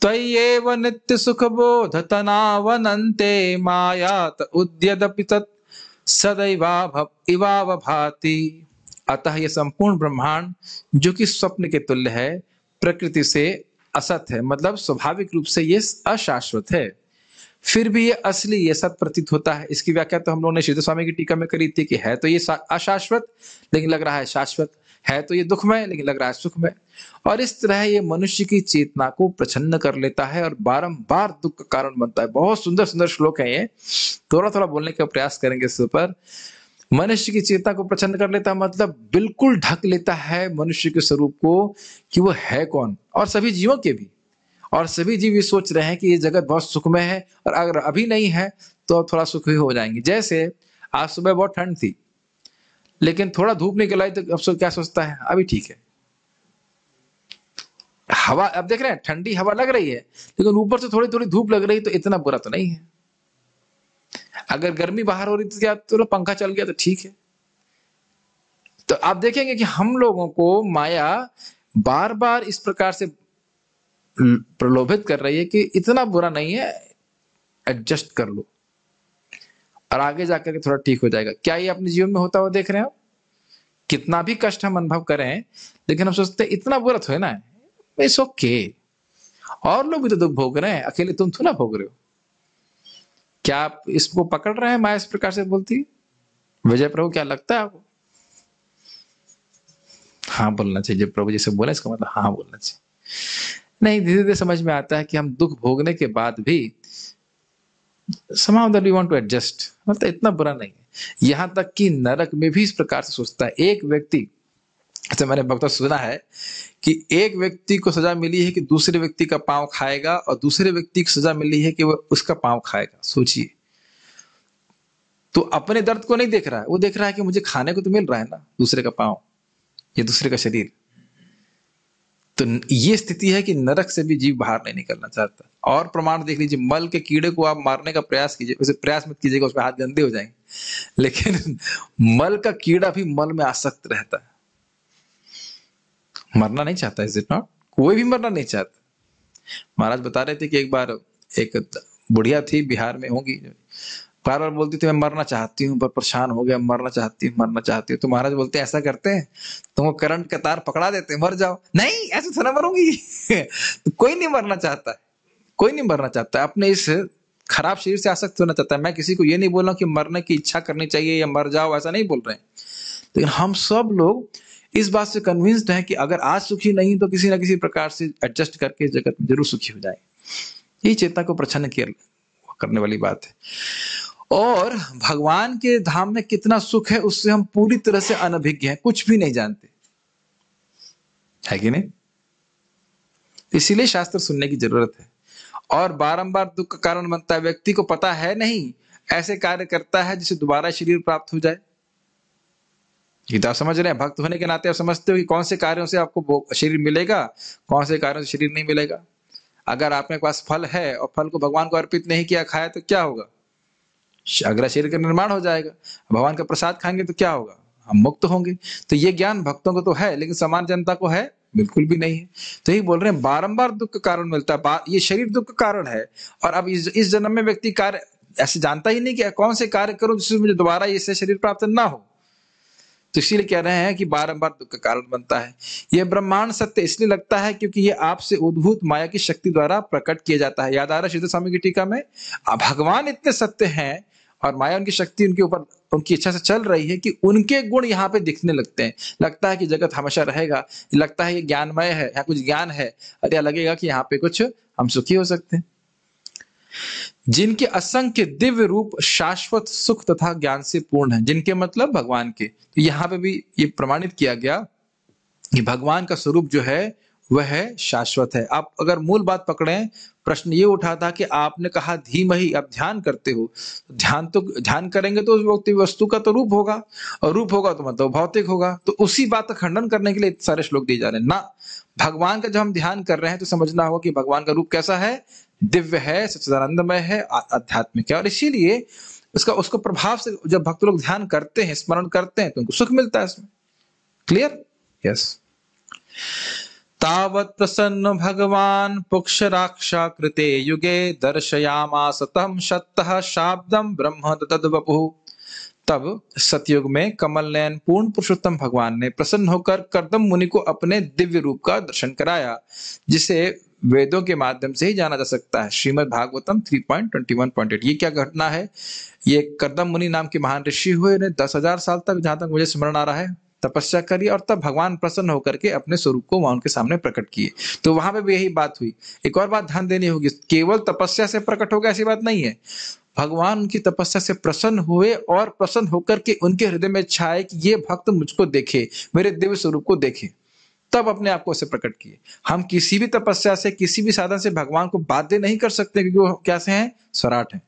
त्वय्येव नित्यसुखबोधतनावनन्ते मायात उद्यदपि तत् इवाव भाति। अतः यह संपूर्ण ब्रह्मांड जो कि स्वप्न के तुल्य है, प्रकृति से असत है, मतलब स्वाभाविक रूप से ये अशाश्वत है, फिर भी ये असली, ये सत प्रतीत होता है। इसकी व्याख्या तो हम लोगों ने श्रीधर स्वामी की टीका में करी थी कि है तो ये अशाश्वत लेकिन लग रहा है शाश्वत, है तो ये दुखमय लेकिन लग रहा है सुखमय। और इस तरह ये मनुष्य की चेतना को प्रछन्न कर लेता है और बारंबार दुख का कारण बनता है। बहुत सुंदर सुंदर श्लोक है ये, थोड़ा थोड़ा बोलने का प्रयास करेंगे इसके ऊपर। मनुष्य की चेतना को प्रछन्न कर लेता मतलब बिल्कुल ढक लेता है मनुष्य के स्वरूप को कि वो है कौन, और सभी जीवों के भी। और सभी जीव ये सोच रहे हैं कि ये जगत बहुत सुखमय है और अगर अभी नहीं है तो अब थोड़ा सुखी हो जाएंगे। जैसे आज सुबह बहुत ठंड थी लेकिन थोड़ा धूप निकल आई तो अब क्या सोचता है, अभी ठीक है। हवा अब देख रहे हैं, ठंडी हवा लग रही है लेकिन ऊपर से थोड़ी थोड़ी धूप लग रही तो इतना बुरा तो नहीं है। अगर गर्मी बाहर हो रही तो क्या तो पंखा चल गया तो ठीक है। तो आप देखेंगे कि हम लोगों को माया बार बार इस प्रकार से प्रलोभित कर रही है कि इतना बुरा नहीं है, एडजस्ट कर लो और आगे जाकर के थोड़ा ठीक हो जाएगा। क्या ये अपने जीवन में होता हुआ देख रहे हैं आप? कितना भी कष्ट हम अनुभव करें लेकिन हम सोचते हैं इतना बुरा तो है ना, इट्स ओके, और लोग भी तो दुख भोग रहे हैं, अकेले तुम थोड़ा भोग रहे हो। क्या आप इसको पकड़ रहे हैं? माया इस प्रकार से बोलती है। विजय प्रभु क्या लगता है आपको? हाँ बोलना चाहिए, प्रभु जैसे बोले इसका मतलब हाँ बोलना चाहिए। नहीं, धीरे धीरे समझ में आता है कि हम दुख भोगने के बाद भी somehow that we want to adjust, मतलब इतना बुरा नहीं है। यहां तक कि नरक में भी इस प्रकार से सोचता है। एक व्यक्ति, अच्छा मैंने वक्ता सुना है कि एक व्यक्ति को सजा मिली है कि दूसरे व्यक्ति का पांव खाएगा और दूसरे व्यक्ति को सजा मिली है कि वह उसका पांव खाएगा। सोचिए, तो अपने दर्द को नहीं देख रहा है, वो देख रहा है कि मुझे खाने को तो मिल रहा है ना दूसरे का पांव या दूसरे का शरीर। तो ये स्थिति है कि नरक से भी जीव बाहर नहीं निकलना चाहता। और प्रमाण देख लीजिए, मल के कीड़े को आप मारने का प्रयास कीजिए, उसे प्रयास मत कीजिएगा, उसमें हाथ गंदे हो जाएंगे, लेकिन मल का कीड़ा भी मल में आसक्त रहता है, मरना नहीं चाहता। Is it not? कोई भी मरना नहीं चाहता। महाराज बता रहे थे कि एक बार एक बुढ़िया थी, बिहार में होंगी, बार बार बोलती थी मैं मरना चाहती हूँ, पर परेशान हो गया, मरना चाहती हूँ मरना चाहती हूँ। तो महाराज बोलते हैं ऐसा करते हैं तुमको करंट का तार पकड़ा देते हैं, मर जाओ। नहीं, ऐसे थोड़ा मरूंगी। तो कोई नहीं मरना चाहता है, कोई नहीं मरना चाहता है, अपने इस खराब शरीर से आसक्त होना चाहता है। मैं किसी को ये नहीं बोल रहा कि मरने की इच्छा करनी चाहिए या मर जाओ, ऐसा नहीं बोल रहे हैं। लेकिन हम सब लोग इस बात से कन्विंस्ड हैं कि अगर आज सुखी नहीं तो किसी ना किसी प्रकार से एडजस्ट करके जगत में जरूर सुखी हो जाए। यही चेतना को प्रछन्न करने वाली बात है। और भगवान के धाम में कितना सुख है उससे हम पूरी तरह से अनभिज्ञ हैं, कुछ भी नहीं जानते, है कि नहीं? इसीलिए शास्त्र सुनने की जरूरत है। और बारंबार दुख का कारण बनता है। व्यक्ति को पता है नहीं, ऐसे कार्य करता है जिसे दोबारा शरीर प्राप्त हो जाए। ये तो आप समझ रहे हैं, भक्त होने के नाते आप समझते हो कि कौन से कार्यों से आपको शरीर मिलेगा, कौन से कार्यों से शरीर नहीं मिलेगा। अगर आपके पास फल है और फल को भगवान को अर्पित नहीं किया, खाया, तो क्या होगा? अगला शरीर का निर्माण हो जाएगा। भगवान का प्रसाद खाएंगे तो क्या होगा? हम मुक्त होंगे। तो ये ज्ञान भक्तों को तो है, लेकिन सामान्य जनता को है बिल्कुल भी नहीं है। तो यही बोल रहे हैं, बारंबार दुख का कारण मिलता है। ये शरीर दुख का कारण है। और अब इस जन्म में व्यक्ति कार्य ऐसे जानता ही नहीं कि कौन से कार्य करूं जिससे मुझे दोबारा इससे शरीर प्राप्त ना हो। तो इसीलिए कह रहे हैं कि बारंबार दुख का कारण बनता है। यह ब्रह्मांड सत्य इसलिए लगता है क्योंकि यह आपसे उद्भूत माया की शक्ति द्वारा प्रकट किया जाता है। याद आ रहा है श्रीधर स्वामी की टीका में, भगवान इतने सत्य हैं और माया उनकी शक्ति उनके ऊपर उनकी इच्छा से चल रही है कि उनके गुण यहाँ पे दिखने लगते हैं। लगता है कि जगत हमेशा रहेगा, लगता है ये ज्ञानमय है, यहाँ कुछ ज्ञान है, और यह लगेगा कि यहाँ पे कुछ हम सुखी हो सकते हैं। जिनके असंख्य दिव्य रूप शाश्वत सुख तथा ज्ञान से पूर्ण है। जिनके मतलब भगवान के। तो यहाँ पे भी ये प्रमाणित किया गया कि भगवान का स्वरूप जो है वह है शाश्वत है। आप अगर मूल बात पकड़ें, प्रश्न ये उठा था कि आपने कहा धीमहि, आप ध्यान करते हो, ध्यान करेंगे तो उस वस्तु का तो रूप होगा, और रूप होगा तो मतलब भौतिक होगा। तो उसी बात का खंडन करने के लिए सारे श्लोक दिए जा रहे हैं ना। भगवान का जब हम ध्यान कर रहे हैं तो समझना होगा कि भगवान का रूप कैसा है, दिव्य है, सच्चिदानंदमय है, आध्यात्मिक है। और इसीलिए उसको प्रभाव से जब भक्त लोग ध्यान करते हैं, स्मरण करते हैं, तो उनको सुख मिलता है इसमें। क्लियर? यस। तावत् प्रसन्न भगवान पुक्षराक्षा कृते युगे दर्शयामास तं शतः शाब्दं ब्रह्म तद्वपुः तब सतयुग में कमल नयन पूर्ण पुरुषोत्तम भगवान ने प्रसन्न होकर कर्दम मुनि को अपने दिव्य रूप का दर्शन कराया, जिसे वेदों के माध्यम से ही जाना जा सकता है। श्रीमद् भागवतम 3.21.8। ये क्या घटना है? ये कर्दम मुनि नाम के महान ऋषि हुए ने 10,000 साल तक, जहां तक मुझे स्मरण आ रहा है, तपस्या करी और तब भगवान प्रसन्न होकर के अपने स्वरूप को वहां उनके सामने प्रकट किए। तो वहां पे भी यही बात हुई। एक और बात ध्यान देनी होगी, केवल तपस्या से प्रकट होगा ऐसी बात नहीं है। भगवान उनकी तपस्या से प्रसन्न हुए और प्रसन्न होकर के उनके हृदय में छाए कि ये भक्त मुझको देखे, मेरे दिव्य स्वरूप को देखे, तब अपने आप को उसे प्रकट किए। हम किसी भी तपस्या से, किसी भी साधन से भगवान को बाध्य नहीं कर सकते, क्योंकि वो कैसे हैं? स्वराट हैं।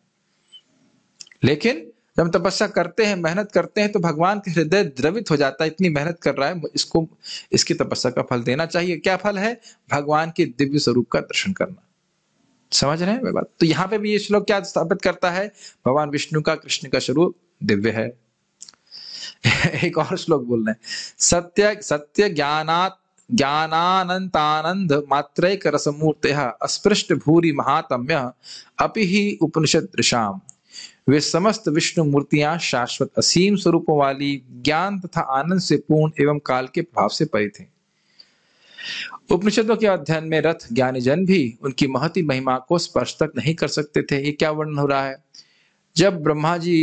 लेकिन जब हम तपस्या करते हैं, मेहनत करते हैं, तो भगवान के हृदय द्रवित हो जाता है, इतनी मेहनत कर रहा है, इसको इसकी तपस्या का फल देना चाहिए। क्या फल है? भगवान के दिव्य स्वरूप का दर्शन करना। समझ रहे हैं बात? तो यहाँ पे भी ये श्लोक क्या स्थापित करता है? भगवान विष्णु का, कृष्ण का स्वरूप दिव्य है। एक और श्लोक बोल रहे हैं, सत्य सत्य ज्ञानात ज्ञानानंतानंद मात्रैक रसमूर्तेः अस्पृष्ट भूरि महात्म्य अपि ही उपनिषद दृशाम। वे समस्त विष्णु मूर्तियां शाश्वत असीम स्वरूपों वाली, ज्ञान तथा आनंद से पूर्ण एवं काल के प्रभाव से परे थे। उपनिषदों के अध्ययन में रथ ज्ञानी जन भी उनकी महती महिमा को स्पर्श तक नहीं कर सकते थे। ये क्या वर्णन हो रहा है? जब ब्रह्मा जी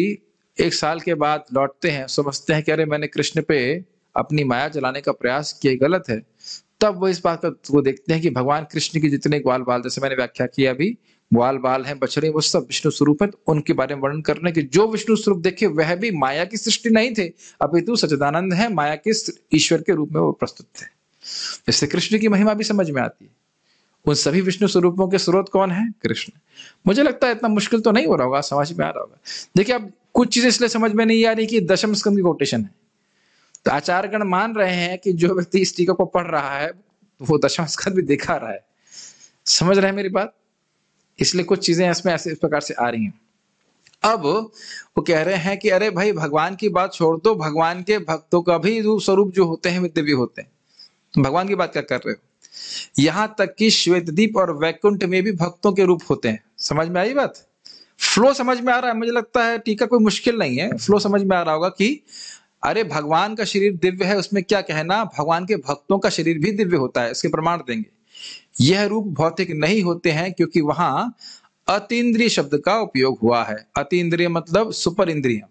1 साल के बाद लौटते हैं, समझते हैं कि अरे मैंने कृष्ण पे अपनी माया चलाने का प्रयास किया, गलत है, तब वो इस बात का वो देखते हैं कि भगवान कृष्ण के जितने ग्वाल बाल, जैसे मैंने व्याख्या किया अभी, ग्वाल बाल हैं, बछड़े, वो सब विष्णु स्वरूप है। तो उनके बारे में वर्णन करने के जो विष्णु स्वरूप देखे वह भी माया की सृष्टि नहीं थे, अपितु सच्चिदानंद है, माया के ईश्वर के रूप में वो प्रस्तुत थे। इससे कृष्ण की महिमा भी समझ में आती है। उन सभी विष्णु स्वरूपों के स्रोत कौन है? कृष्ण। मुझे लगता है इतना मुश्किल तो नहीं हो रहा होगा, समझ में आ रहा होगा। देखिए, अब कुछ चीजें इसलिए समझ में नहीं आ रही कि दशम स्कंद की कोटेशन है, तो आचार्यगण मान रहे हैं कि जो व्यक्ति इस टीका को पढ़ रहा है वो दशम स्कंद भी दिखा रहा है। समझ रहे हैं मेरी बात? इसलिए कुछ चीजें इसमें ऐसे इस प्रकार से आ रही हैं। अब वो कह रहे हैं कि अरे भाई, भगवान की बात छोड़ दो, भगवान के भक्तों का भी रूप स्वरूप जो होते हैं वे दिव्य होते हैं। तुम भगवान की बात क्या कर रहे हो? यहां तक कि श्वेतदीप और वैकुंठ में भी भक्तों के रूप होते हैं। समझ में आई बात? फ्लो समझ में आ रहा है? मुझे लगता है टीका कोई मुश्किल नहीं है, फ्लो समझ में आ रहा होगा कि अरे भगवान का शरीर दिव्य है, उसमें क्या कहना, भगवान के भक्तों का शरीर भी दिव्य होता है, इसके प्रमाण देंगे। यह रूप भौतिक नहीं होते हैं, क्योंकि वहां अतीन्द्रिय शब्द का उपयोग हुआ है। अतीन्द्रिय मतलब सुपर इंद्रिय।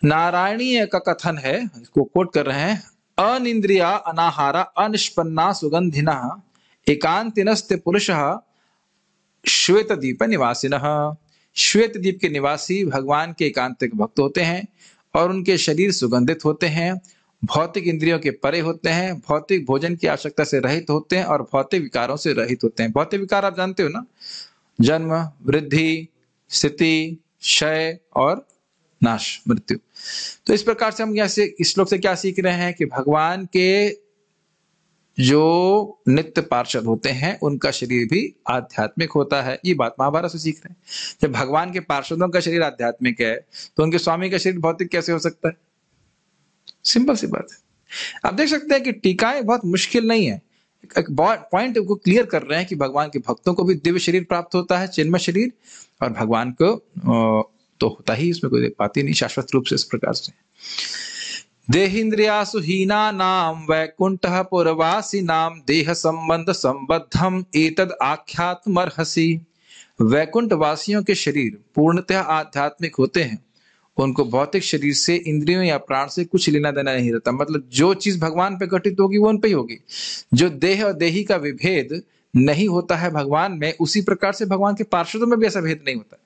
नारायणीय का कथन है, इसको कोट कर रहे हैं, अनिंद्रिया अनाहारा अनिष्पन्ना सुगंधिना एकांतिनस्ते पुरुषः श्वेतदीप निवासिनः। श्वेतदीप के निवासी भगवान के एकांतिक भक्त होते हैं और उनके शरीर सुगंधित होते हैं, भौतिक इंद्रियों के परे होते हैं, भौतिक भोजन की आवश्यकता से रहित होते हैं और भौतिक विकारों से रहित होते हैं। भौतिक विकार आप जानते हो ना, जन्म, वृद्धि, स्थिति, क्षय और नाश, मृत्यु। तो इस प्रकार से हम यहाँ से इस श्लोक से क्या सीख रहे हैं कि भगवान के जो नित्य पार्षद होते हैं उनका शरीर भी आध्यात्मिक होता है। ये बात महाभारत से सीख रहे हैं। जब भगवान के पार्षदों का शरीर आध्यात्मिक है तो उनके स्वामी का शरीर भौतिक कैसे हो सकता है? सिंपल सी बात है। आप देख सकते हैं कि टीकाएं बहुत मुश्किल नहीं है, एक पॉइंट को क्लियर कर रहे हैं कि भगवान के भक्तों को भी दिव्य शरीर प्राप्त होता है, चिन्मय शरीर, और भगवान को तो होता ही, इसमें कोई बात ही नहीं, शाश्वत रूप से इस प्रकार से। देहिंद्रियासु हीना नाम वैकुंठः पुरवासी नाम देह संबंध संबद्धम एतद आख्यात्मर्हसि। वैकुंठ वासियों के शरीर पूर्णतः आध्यात्मिक होते हैं, उनको भौतिक शरीर से, इंद्रियों या प्राण से कुछ लेना देना नहीं रहता। मतलब जो चीज भगवान पे घटित होगी वो उन पे ही होगी। जो देह और देही का विभेद नहीं होता है भगवान में, उसी प्रकार से भगवान के पार्षदों में भी ऐसा भेद नहीं होता।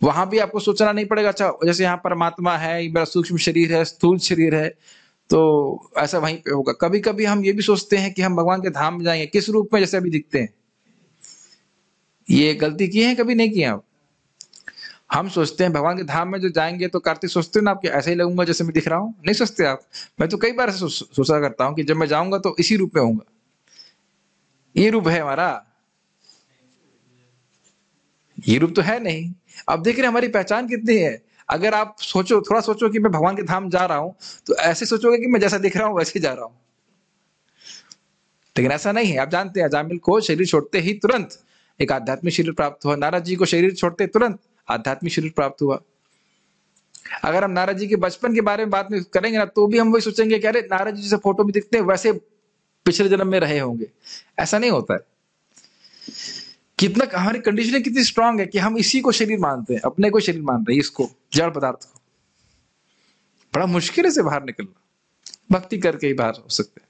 वहां भी आपको सोचना नहीं पड़ेगा, अच्छा जैसे यहाँ परमात्मा है, ये बड़ा सूक्ष्म शरीर है, स्थूल शरीर है, तो ऐसा वहीं पे होगा। कभी कभी हम ये भी सोचते हैं कि हम भगवान के धाम में जाएंगे, किस रूप में, जैसे अभी दिखते हैं। ये गलती की है, कभी नहीं किया? हम सोचते हैं भगवान के धाम में जो जाएंगे तो कार्तिक सोचते हैं ना, आपके ऐसे ही लगूंगा जैसे मैं दिख रहा हूँ, नहीं सोचते आप? मैं तो कई बार ऐसे सोचा करता हूँ कि जब मैं जाऊंगा तो इसी रूप में होऊंगा। ये रूप है हमारा? ये रूप तो है नहीं। अब देख रहे हैं हमारी पहचान कितनी है। अगर आप सोचो, थोड़ा सोचो कि मैं भगवान के धाम जा रहा हूं, तो ऐसे सोचोगे कि मैं जैसा दिख रहा हूं वैसे जा रहा हूं, लेकिन ऐसा नहीं है। आप जानते हैं अजामिल को शरीर छोड़ते ही तुरंत एक आध्यात्मिक शरीर प्राप्त हुआ, नारद जी को शरीर छोड़ते तुरंत आध्यात्मिक शरीर प्राप्त हुआ। अगर हम नारद जी के बचपन के बारे में बात में करेंगे ना, तो भी हम वही सोचेंगे कि अरे नारद जी जैसे फोटो में दिखते हैं वैसे पिछले जन्म में रहे होंगे। ऐसा नहीं होता है। कितना हमारी कंडीशनिंग कितनी स्ट्रांग है कि हम इसी को शरीर मानते हैं, अपने को शरीर मान रहे हैं, इसको जड़ पदार्थ को। बड़ा मुश्किल है से बाहर निकलना, भक्ति करके ही बाहर हो सकते हैं।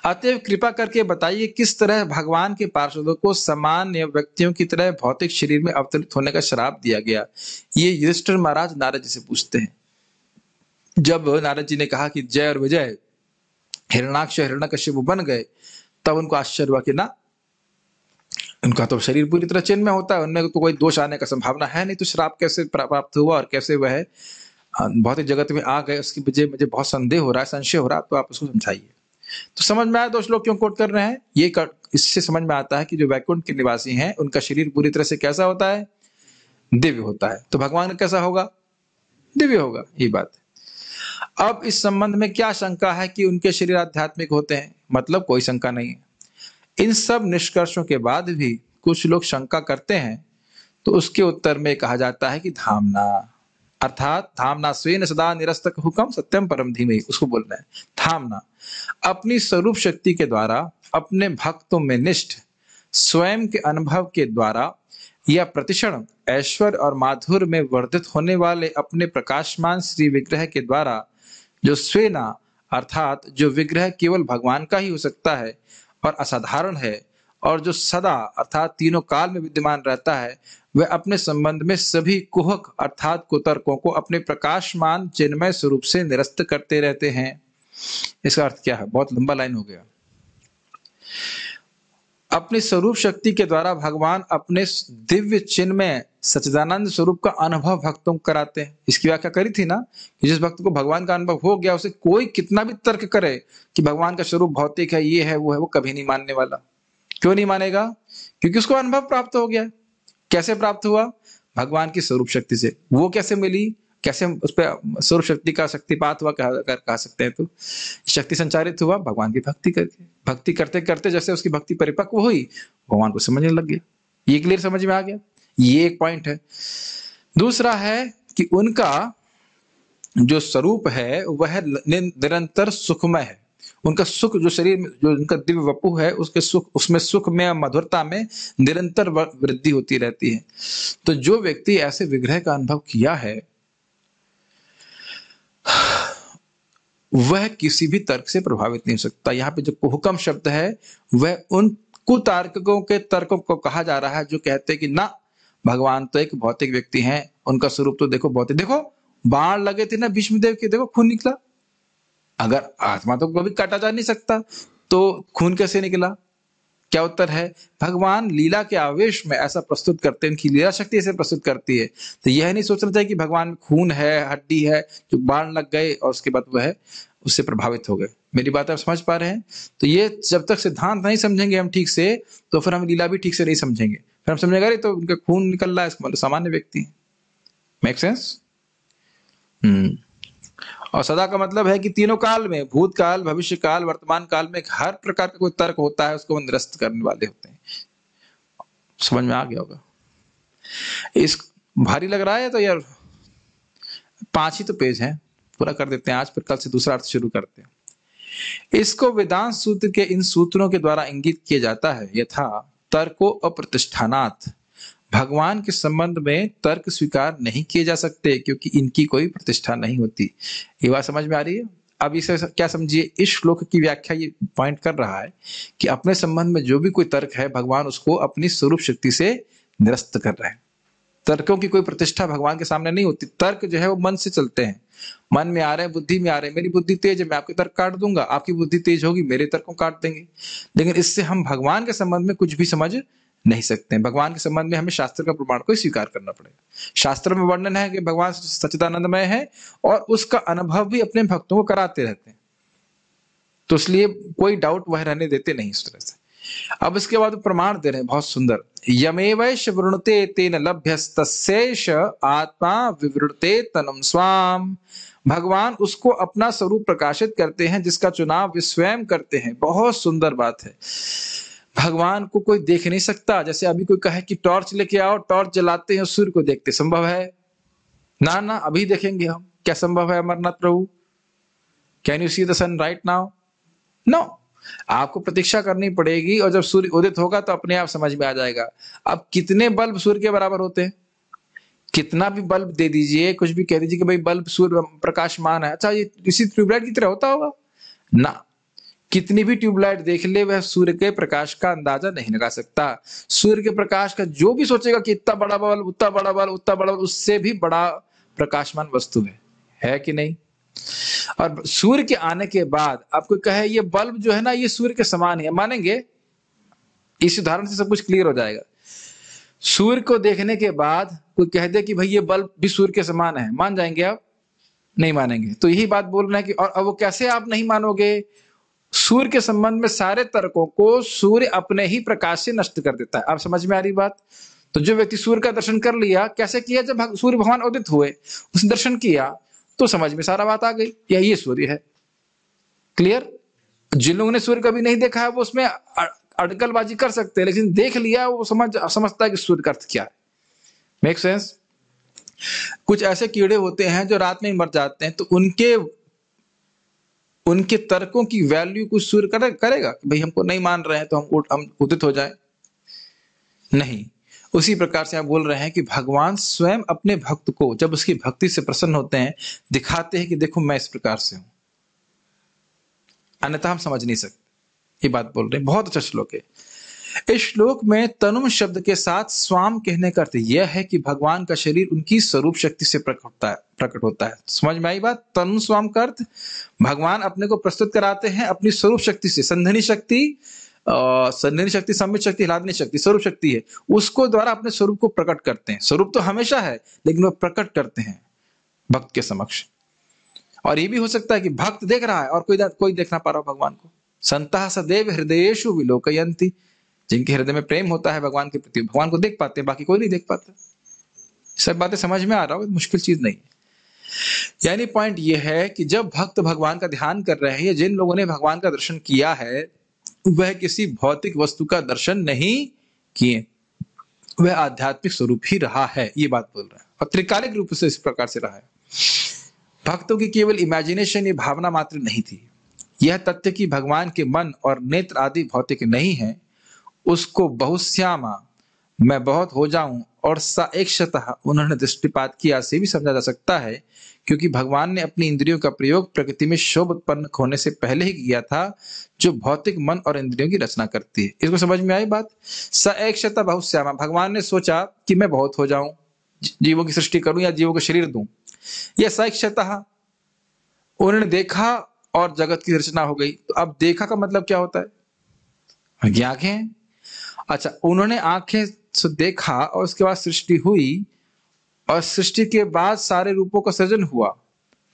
अतएव कृपा करके बताइए किस तरह भगवान के पार्षदों को सामान्य व्यक्तियों की तरह भौतिक शरीर में अवतरित होने का श्राप दिया गया। ये युधिष्ठिर महाराज नारद जी से पूछते हैं। जब नारद जी ने कहा कि जय और विजय हिरण्याक्ष हिरण्यकशिप बन गए, तब उनको आश्चर्य हुआ कि ना, उनका तो शरीर पूरी तरह चिन्ह में होता है, उनमें तो कोई दोष आने का संभावना है नहीं, तो श्राप कैसे प्राप्त हुआ और कैसे वह भौतिक जगत में आ गए, उसकी वजह मुझे बहुत संदेह हो रहा है, संशय हो रहा है, तो आप उसको समझाइए। तो समझ में आया दो श्लोक क्यों कोट कर रहे हैं। इससे समझ में आता है कि जो वैकुंठ के निवासी हैं उनका शरीर पूरी तरह से कैसा होता है, दिव्य होता है। तो भगवान कैसा होगा, दिव्य होगा, ये बात है। अब इस संबंध में क्या शंका है कि उनके शरीर आध्यात्मिक होते हैं, मतलब कोई शंका नहीं है। इन सब निष्कर्षों के बाद भी कुछ लोग शंका करते हैं, तो उसके उत्तर में कहा जाता है कि धामना, अर्थात धामना स्वेन सदा निरस्तक हुकम सत्यम परम धीमे, उसको बोलना है। धामना अपनी स्वरूप शक्ति के द्वारा अपने भक्तों में निष्ठ, स्वयं के अनुभव के द्वारा या प्रतिक्षण ऐश्वर्य और माधुर्य में वर्धित होने वाले अपने प्रकाशमान श्री विग्रह के द्वारा, जो स्वेना अर्थात जो विग्रह केवल भगवान का ही हो सकता है और असाधारण है, और जो सदा अर्थात तीनों काल में विद्यमान रहता है, वह अपने संबंध में सभी कुहक अर्थात कुतर्कों को अपने प्रकाशमान चिन्मय स्वरूप से निरस्त करते रहते हैं। इसका अर्थ क्या है, बहुत लंबा लाइन हो गया। अपनी स्वरूप शक्ति के द्वारा भगवान अपने दिव्य चिन्मय सच्चिदानंद स्वरूप का अनुभव भक्तों को कराते हैं। इसकी व्याख्या करी थी ना कि जिस भक्त को भगवान का अनुभव हो गया, उसे कोई कितना भी तर्क करे कि भगवान का स्वरूप भौतिक है, ये है, वो कभी नहीं मानने वाला। क्यों नहीं मानेगा, क्योंकि उसको अनुभव प्राप्त हो गया। कैसे प्राप्त हुआ, भगवान की स्वरूप शक्ति से। वो कैसे मिली, कैसे उस पर स्वरूप शक्ति का शक्तिपात हुआ कह सकते हैं, तो शक्ति संचारित हुआ भगवान की भक्ति करके। भक्ति करते करते जैसे उसकी भक्ति परिपक्व हुई, भगवान को समझने लग गया। ये क्लियर समझ में आ गया, ये एक पॉइंट है। दूसरा है कि उनका जो स्वरूप है वह निरंतर सुखमय है। उनका सुख, जो शरीर में जो उनका दिव्य वपु है, उसके सुख, उसमें सुख में, मधुरता में निरंतर वृद्धि होती रहती है। तो जो व्यक्ति ऐसे विग्रह का अनुभव किया है, वह किसी भी तर्क से प्रभावित नहीं हो सकता। यहाँ पे जो हुक्म शब्द है, वह उन कुतार्किकों के तर्कों को कहा जा रहा है जो कहते हैं कि ना, भगवान तो एक भौतिक व्यक्ति हैं, उनका स्वरूप तो देखो भौतिक। देखो बाण लगे थे ना भीष्मदेव के, देखो खून निकला। अगर आत्मा तो कभी काटा जा नहीं सकता, तो खून कैसे निकला? क्या उत्तर है, भगवान लीला के आवेश में ऐसा प्रस्तुत करते हैं, उनकी लीला शक्ति ऐसे प्रस्तुत करती है। तो यह नहीं सोचना चाहिए कि भगवान में खून है, हड्डी है, जो बाण लग गए और उसके बाद वह उससे प्रभावित हो गए। मेरी बात आप समझ पा रहे हैं? तो ये जब तक सिद्धांत नहीं समझेंगे हम ठीक से, तो फिर हम लीला भी ठीक से नहीं समझेंगे। फिर हम समझेंगे अरे तो उनका खून निकल रहा है, इसका मतलब सामान्य व्यक्ति है। Make sense? और सदा का मतलब है कि तीनों काल में, भूतकाल, भविष्य काल, वर्तमान काल में हर प्रकार का कोई तर्क होता है, उसको वो निरस्त करने वाले होते हैं। समझ में आ गया होगा। इस भारी लग रहा है तो यार 5 ही तो पेज हैं, पूरा कर देते हैं आज, फिर कल से दूसरा अर्थ शुरू करते हैं। इसको वेदांत सूत्र के इन सूत्रों के द्वारा इंगित किया जाता है, यथा तर्को अप्रतिष्ठानात्, भगवान के संबंध में तर्क स्वीकार नहीं किए जा सकते क्योंकि इनकी कोई प्रतिष्ठा नहीं होती। ये बात समझ में आ रही है? अब इसे क्या समझिए, इस श्लोक की व्याख्या ये पॉइंट कर रहा है कि अपने संबंध में जो भी कोई तर्क है, भगवान उसको अपनी स्वरूप शक्ति से निरस्त कर रहे हैं। तर्कों की कोई प्रतिष्ठा भगवान के सामने नहीं होती। तर्क जो है वो मन से चलते हैं, मन में आ रहे हैं, बुद्धि में आ रहे हैं। मेरी बुद्धि तेज है, मैं आपके तर्क काट दूंगा, आपकी बुद्धि तेज होगी, मेरे तर्क को काट देंगे। लेकिन इससे हम भगवान के संबंध में कुछ भी समझ नहीं सकते हैं। भगवान के संबंध में हमें शास्त्र का प्रमाण को स्वीकार करना पड़ेगा। शास्त्र में वर्णन है कि भगवान सच्चिदानंदमय है और उसका अनुभव भी अपने भक्तों को कराते रहते हैं, तो इसलिए कोई डाउट वह रहने देते नहीं इस तरह से। अब इसके बाद प्रमाण दे रहे हैं बहुत सुंदर। यमेवैष वृणुते तेन लभ्यस्तस्यैष आत्मा विवृते तनुम स्वाम। भगवान उसको अपना स्वरूप प्रकाशित करते हैं जिसका चुनाव वे स्वयं करते हैं। बहुत सुंदर बात है। भगवान को कोई देख नहीं सकता। जैसे अभी कोई कहे कि टॉर्च लेके आओ, टॉर्च जलाते हैं, सूर्य को देखते, संभव है? ना ना, अभी देखेंगे हम। क्या संभव है Amarnath Prabhu? Can you see the sun right now? No. आपको प्रतीक्षा करनी पड़ेगी, और जब सूर्य उदित होगा तो अपने आप समझ में आ जाएगा। अब कितने बल्ब सूर्य के बराबर होते हैं? कितना भी बल्ब दे दीजिए, कुछ भी कह दीजिए कि भाई बल्ब सूर्य प्रकाशमान है, अच्छा ये इसी ट्यूबलाइट की तरह होता होगा? ना, कितनी भी ट्यूबलाइट देख ले, वह सूर्य के प्रकाश का अंदाजा नहीं लगा सकता। सूर्य के प्रकाश का जो भी सोचेगा कि इतना बड़ा बल्ब, उतना बड़ा बल्ब, उतना बड़ा बल्ब, उससे भी बड़ा प्रकाशमान वस्तु है कि नहीं? और सूर्य के आने के बाद आपको कहे ये बल्ब जो है ना, ये सूर्य के समान है, मानेंगे? इस उदाहरण से सब कुछ क्लियर हो जाएगा। सूर्य को देखने के बाद कोई कह दे कि भाई ये बल्ब भी सूर्य के समान है, मान जाएंगे आप? नहीं मानेंगे। तो यही बात बोल रहे हैं कि और अब वो कैसे आप नहीं मानोगे? सूर्य के संबंध में सारे तर्कों को सूर्य अपने ही प्रकाश से नष्ट कर देता है। आप समझ में आ रही बात? तो जो व्यक्ति सूर्य का दर्शन कर लिया, कैसे किया? जब सूर्य भगवान उदित हुए, उसने दर्शन किया, तो समझ में सारा बात आ गई, यही ये सूर्य है। क्लियर? जिन लोगों ने सूर्य कभी नहीं देखा है वो उसमें अटकलबाजी कर सकते हैं, लेकिन देख लिया वो समझता है कि सूर्य का अर्थ क्या है। Make sense? कुछ ऐसे कीड़े होते हैं जो रात में मर जाते हैं, तो उनके तर्कों की वैल्यू कुछ सूर्य करेगा कि भाई हमको नहीं मान रहे हैं तो हम उदित हो जाए? नहीं। उसी प्रकार से आप बोल रहे हैं कि भगवान स्वयं अपने भक्त को जब उसकी भक्ति से प्रसन्न होते हैं, दिखाते हैं कि देखो मैं इस प्रकार से हूं, अन्यथा हम समझ नहीं सकते। ये बात बोल रहे हैं। बहुत अच्छा श्लोक है। इस श्लोक में तनुम शब्द के साथ स्वाम कहने का अर्थ यह है कि भगवान का शरीर उनकी स्वरूप शक्ति से प्रकट होता है। समझ में आई बात? तनु स्वाम का अर्थ भगवान अपने को प्रस्तुत कराते हैं अपनी स्वरूप शक्ति से। संधिनी शक्ति, संमित शक्ति, हिलादनी शक्ति स्वरूप शक्ति है, उसको द्वारा अपने स्वरूप को प्रकट करते हैं। स्वरूप तो हमेशा है, लेकिन वो प्रकट करते हैं भक्त के समक्ष। और ये भी हो सकता है कि भक्त देख रहा है और कोई देख ना पा रहा भगवान को। संतः सदैव हृदयेषु विलोकयन्ति, जिनके हृदय में प्रेम होता है भगवान के प्रति, भगवान को देख पाते हैं, बाकी कोई नहीं देख पाता। सब बातें समझ में आ रहा हो, मुश्किल चीज नहीं है। यानी पॉइंट ये है कि जब भक्त भगवान का ध्यान कर रहे हैं, या जिन लोगों ने भगवान का दर्शन किया है, वह किसी भौतिक वस्तु का दर्शन नहीं किए, वह आध्यात्मिक स्वरूप ही रहा है। ये बात बोल रहा है, और त्रिकालिक रूप से इस प्रकार से रहा है। भक्तों की केवल इमेजिनेशन, ये भावना मात्र नहीं थी। यह तथ्य कि भगवान के मन और नेत्र आदि भौतिक नहीं है, उसको बहुश्यामा, मैं बहुत हो जाऊं, और साएक्षतः उन्होंने दृष्टिपात किया से भी समझा जा सकता है, क्योंकि भगवान ने अपनी इंद्रियों का प्रयोग प्रकृति में शोभ उत्पन्न होने से पहले ही किया था, जो भौतिक मन और इंद्रियों की रचना करती है। इसको समझ में आई बात? साएक्षतः बहुश्यामा, भगवान ने सोचा कि मैं बहुत हो जाऊं, जीवों की सृष्टि करूं या जीवों को शरीर दूं। यह साएक्षतः उन्होंने देखा और जगत की रचना हो गई। तो अब देखा का मतलब क्या होता है? आंखें। अच्छा, उन्होंने आंखें से देखा और उसके बाद सृष्टि हुई, और सृष्टि के बाद सारे रूपों का सृजन हुआ,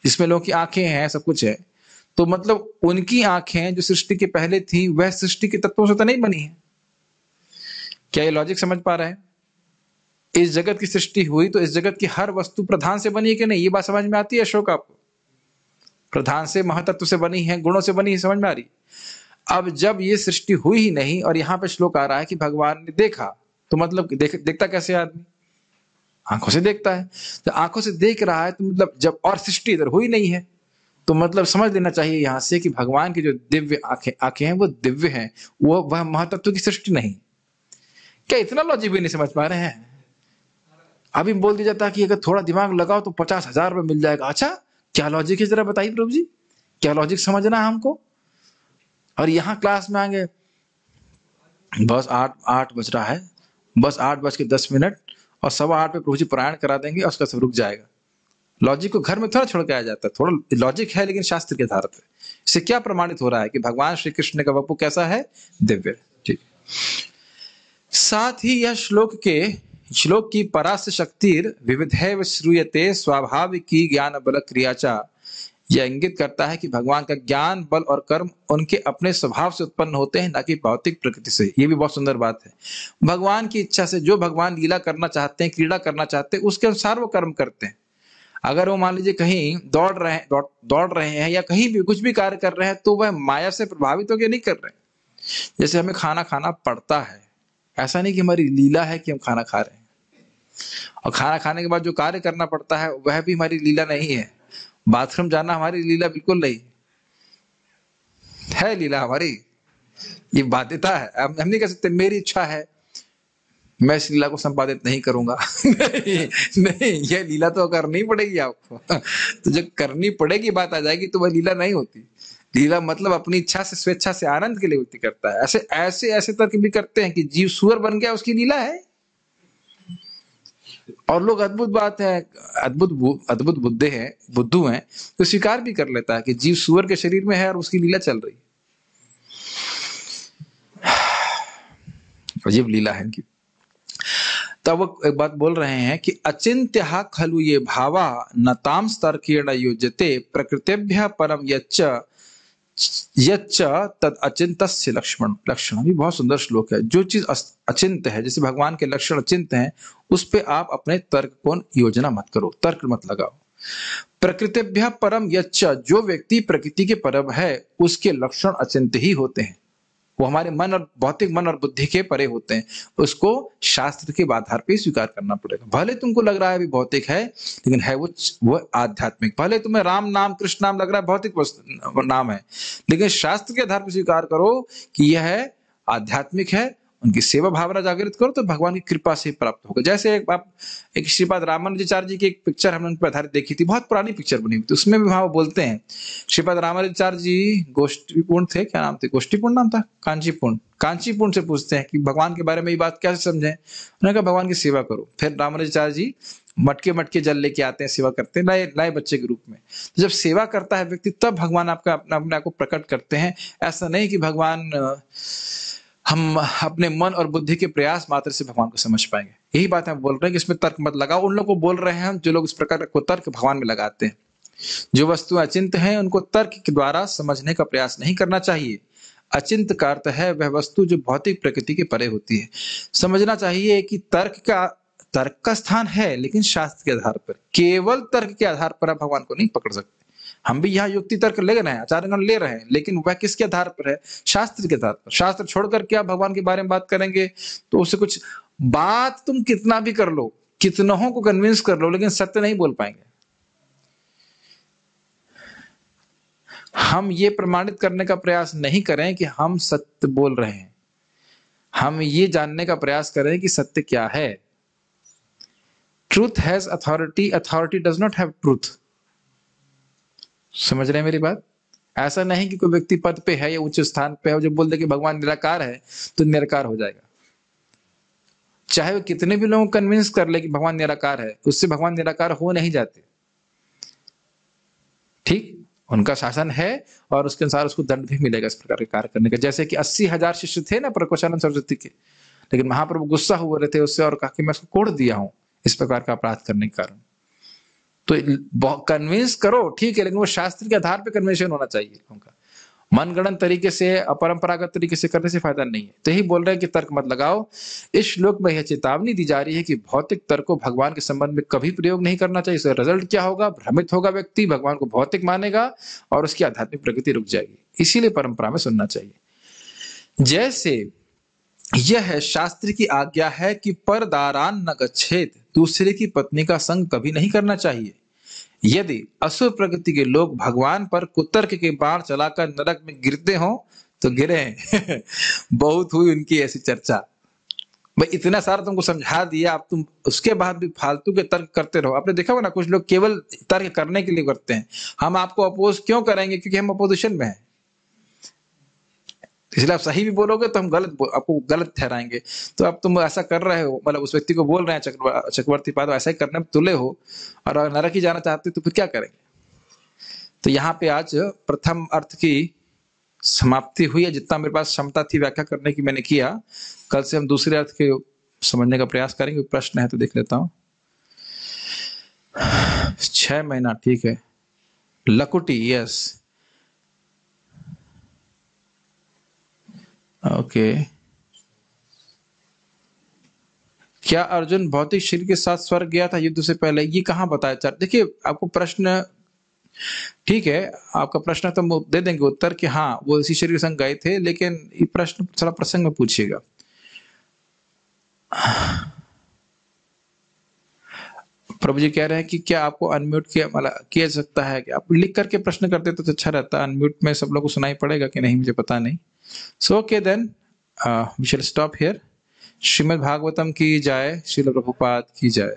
जिसमें लोगों की आंखें हैं, सब कुछ है। तो मतलब उनकी आंखें जो सृष्टि के पहले थी, वह सृष्टि के तत्वों से तो नहीं बनी है। क्या ये लॉजिक समझ पा रहे हैं? इस जगत की सृष्टि हुई तो इस जगत की हर वस्तु प्रधान से बनी है कि नहीं? ये बात समझ में आती है अशोक आपको? प्रधान से, महतत्व से बनी है, गुणों से बनी है, समझ में आ रही? अब जब ये सृष्टि हुई ही नहीं, और यहाँ पे श्लोक आ रहा है कि भगवान ने देखा, तो मतलब देखता कैसे आदमी? आंखों से देखता है। तो आंखों से देख रहा है, तो मतलब जब, और सृष्टि इधर हुई नहीं है, तो मतलब समझ लेना चाहिए यहाँ से कि भगवान की जो दिव्य आंखें हैं वो दिव्य हैं, वह महतत्व की सृष्टि नहीं। क्या इतना लॉजिक भी नहीं समझ पा रहे हैं? अभी बोल दिया जाता है कि अगर थोड़ा दिमाग लगाओ तो 50,000 रुपये मिल जाएगा। अच्छा, क्या लॉजिक है जरा बताइए प्रभु जी, क्या लॉजिक समझना है हमको? और यहाँ क्लास में आएंगे, बस 8 बज रहा है, बस 8:10 और 7:15 पे प्रभु जी पारायण करा देंगे और उसका सब रुक जाएगा। लॉजिक को घर में थोड़ा छोड़ के आया जाता है। थोड़ा लॉजिक है, लेकिन शास्त्र के आधार पर। इससे क्या प्रमाणित हो रहा है कि भगवान श्री कृष्ण का वपु कैसा है? दिव्य। ठीक। साथ ही यह श्लोक की परास्य शक्तिर विविधैव श्रूयते स्वाभाविकी ज्ञान बल क्रियाचा, यह इंगित करता है कि भगवान का ज्ञान, बल और कर्म उनके अपने स्वभाव से उत्पन्न होते हैं, ना कि भौतिक प्रकृति से। ये भी बहुत सुंदर बात है। भगवान की इच्छा से जो भगवान लीला करना चाहते हैं, क्रीड़ा करना चाहते हैं, उसके अनुसार वो कर्म करते हैं। अगर वो मान लीजिए कहीं दौड़ रहे हैं या कहीं भी कुछ भी कार्य कर रहे हैं, तो वह माया से प्रभावित होकर नहीं कर रहे हैं, जैसे हमें खाना खाना पड़ता है, ऐसा नहीं कि हमारी लीला है कि हम खाना खा रहे हैं। और खाना खाने के बाद जो कार्य करना पड़ता है वह भी हमारी लीला नहीं है। बाथरूम जाना हमारी लीला बिल्कुल नहीं है, लीला हमारी ये बाध्यता है। हम नहीं कह सकते मेरी इच्छा है मैं इस लीला को संपादित नहीं करूंगा। नहीं, नहीं, ये लीला तो करनी पड़ेगी आपको। तो जब करनी पड़ेगी बात आ जाएगी तो वह लीला नहीं होती। लीला मतलब अपनी इच्छा से, स्वेच्छा से, आनंद के लिए व्यक्ति करता है। ऐसे ऐसे ऐसे तर्क भी करते हैं कि जीव सुअर बन गया उसकी लीला है। और लोग, अद्भुत बात है, अद्भुत बुद्धू हैं, तो स्वीकार भी कर लेता है कि जीव सुअर के शरीर में है और उसकी लीला चल रही है। अजीब लीला है इनकी। तब वो एक बात बोल रहे हैं कि अचिंत्य खलु ये भावा नताम तर्केण युज्यते प्रकृतिभ्य परम यच्च तद अचिंतस्य लक्षण। भी बहुत सुंदर श्लोक है। जो चीज अचिंत्य है, जैसे भगवान के लक्षण अचिंत्य हैं, उस पे आप अपने तर्क को योजना मत करो, तर्क मत लगाओ। प्रकृतिभ्य परम यच्च, जो व्यक्ति प्रकृति के परम है उसके लक्षण अचिंत्य ही होते हैं। वो हमारे मन और भौतिक मन और बुद्धि के परे होते हैं। उसको शास्त्र के आधार पे स्वीकार करना पड़ेगा। भले तुमको लग रहा है भी भौतिक है, लेकिन है वो आध्यात्मिक। भले तुम्हें राम नाम कृष्ण नाम लग रहा है भौतिक नाम है, लेकिन शास्त्र के आधार पर स्वीकार करो कि यह आध्यात्मिक है। उनकी सेवा भावना जागृत करो तो भगवान की कृपा से प्राप्त होगा। जैसे एक श्रीपाद रामानुजाचार्य जी की एक पिक्चर हमने उन पर आधारित देखी थी, बहुत पुरानी पिक्चर बनी हुई थी। उसमें भी वहां वो बोलते हैं, श्रीपाद रामानुजाचार्य जी गोष्ठीपूर्ण थे, क्या नाम थे, गोष्ठीपूर्ण नाम था, कांचीपूर्ण से पूछते हैं कि भगवान के बारे में ये बात कैसे समझे। उन्होंने कहा भगवान की सेवा करो। फिर रामानुजाचार्य जी मटके मटके जल लेके आते हैं, सेवा करते हैं नए बच्चे के रूप में। तो जब सेवा करता है व्यक्ति तब भगवान आपका अपने आप को प्रकट करते हैं। ऐसा नहीं कि भगवान हम अपने मन और बुद्धि के प्रयास मात्र से भगवान को समझ पाएंगे। यही बात हम बोल रहे हैं कि इसमें तर्क मत लगाओ। उन लोगों को बोल रहे हैं हम जो लोग इस प्रकार को तर्क भगवान में लगाते हैं। जो वस्तु अचिंत्य है उनको तर्क के द्वारा समझने का प्रयास नहीं करना चाहिए। अचिंत्य का अर्थ है वह वस्तु जो भौतिक प्रकृति के परे होती है। समझना चाहिए कि तर्क का स्थान है, लेकिन शास्त्र के आधार पर। केवल तर्क के आधार पर आप भगवान को नहीं पकड़ सकते। हम भी यहाँ युक्ति तर्क ले रहे हैं, आचार्यगण ले रहे हैं, लेकिन वह किसके आधार पर है? शास्त्र के आधार पर। शास्त्र छोड़कर के आप भगवान के बारे में बात करेंगे तो उससे कुछ बात तुम कितना भी कर लो, कितनों को कन्विंस कर लो, लेकिन सत्य नहीं बोल पाएंगे। हम ये प्रमाणित करने का प्रयास नहीं करें कि हम सत्य बोल रहे हैं। हम ये जानने का प्रयास करें कि सत्य क्या है। Truth has authority, authority does not have truth. समझ रहे हैं मेरी बात? ऐसा नहीं कि कोई व्यक्ति पद पे है या उच्च स्थान पे है, जो बोल दे कि भगवान निराकार है तो निराकार हो जाएगा। चाहे वो कितने भी लोगों को कन्विंस कर ले कि भगवान निराकार है, उससे भगवान निराकार हो नहीं जाते। ठीक, उनका शासन है और उसके अनुसार उसको दंड भी मिलेगा इस प्रकार के कार्य करने का। जैसे कि 80,000 शिष्य थे ना प्रकोचानंद सरस्वती के, लेकिन महाप्रभु गुस्सा हुए रहे थे उससे और कहा कि मैं उसको कोड़ दिया हूं इस प्रकार का अपराध करने के कारण। तो कन्विंस करो, ठीक है, लेकिन वो शास्त्र के आधार पे कन्विंसन होना चाहिए। उनका मनगणन तरीके से, अपरंपरागत तरीके से करने से फायदा नहीं है। तो यही बोल रहे हैं कि तर्क मत लगाओ। इस श्लोक में यह चेतावनी दी जा रही है कि भौतिक तर्क को भगवान के संबंध में कभी प्रयोग नहीं करना चाहिए। इसका रिजल्ट क्या होगा? भ्रमित होगा व्यक्ति, भगवान को भौतिक मानेगा और उसकी आध्यात्मिक प्रगति रुक जाएगी। इसीलिए परंपरा में सुनना चाहिए। जैसे यह शास्त्र की आज्ञा है कि परदारान न गच्छेत, दूसरे की पत्नी का संग कभी नहीं करना चाहिए। यदि असुर प्रकृति के लोग भगवान पर कुतर्क के बाण चलाकर नरक में गिरते हो तो गिरे। बहुत हुई उनकी ऐसी चर्चा। भाई इतना सारा तुमको समझा दिया, अब तुम उसके बाद भी फालतू के तर्क करते रहो। आपने देखा होगा ना, कुछ लोग केवल तर्क करने के लिए करते हैं। हम आपको अपोज क्यों करेंगे? क्योंकि हम अपोजिशन में हैं, इसलिए आप सही भी बोलोगे तो हम आपको गलत ठहराएंगे। तो अब तुम ऐसा कर रहे हो, मतलब उस व्यक्ति को बोल रहे हैं चक्रवर्ती पाद ऐसा ही करने में तुले हो, और अगर नरक ही जाना चाहते तो फिर क्या करेंगे? तो यहाँ पे आज प्रथम अर्थ की समाप्ति हुई है। जितना मेरे पास क्षमता थी व्याख्या करने की मैंने किया। कल से हम दूसरे अर्थ के समझने का प्रयास करेंगे। प्रश्न है तो देख लेता हूं। 6 महीना, ठीक है। लकुटी, यस, ओके। क्या अर्जुन भौतिक शरीर के साथ स्वर्ग गया था युद्ध से पहले? ये कहां बताया? देखिए, आपको प्रश्न ठीक है, आपका प्रश्न तो हम दे देंगे उत्तर कि हाँ, वो इसी शरीर संग गए थे, लेकिन ये प्रश्न थोड़ा प्रसंग में पूछिएगा। प्रभु जी कह रहे हैं कि क्या आपको अनम्यूट किया जा सकता है? कि आप लिख करके प्रश्न करते तो अच्छा रहता। अनम्यूट में सब लोगों को सुनाई पड़ेगा कि नहीं मुझे पता नहीं। So okay then we shall stop here. Shrimad Bhagavatam की जाए, श्रील प्रभुपाद की जाए।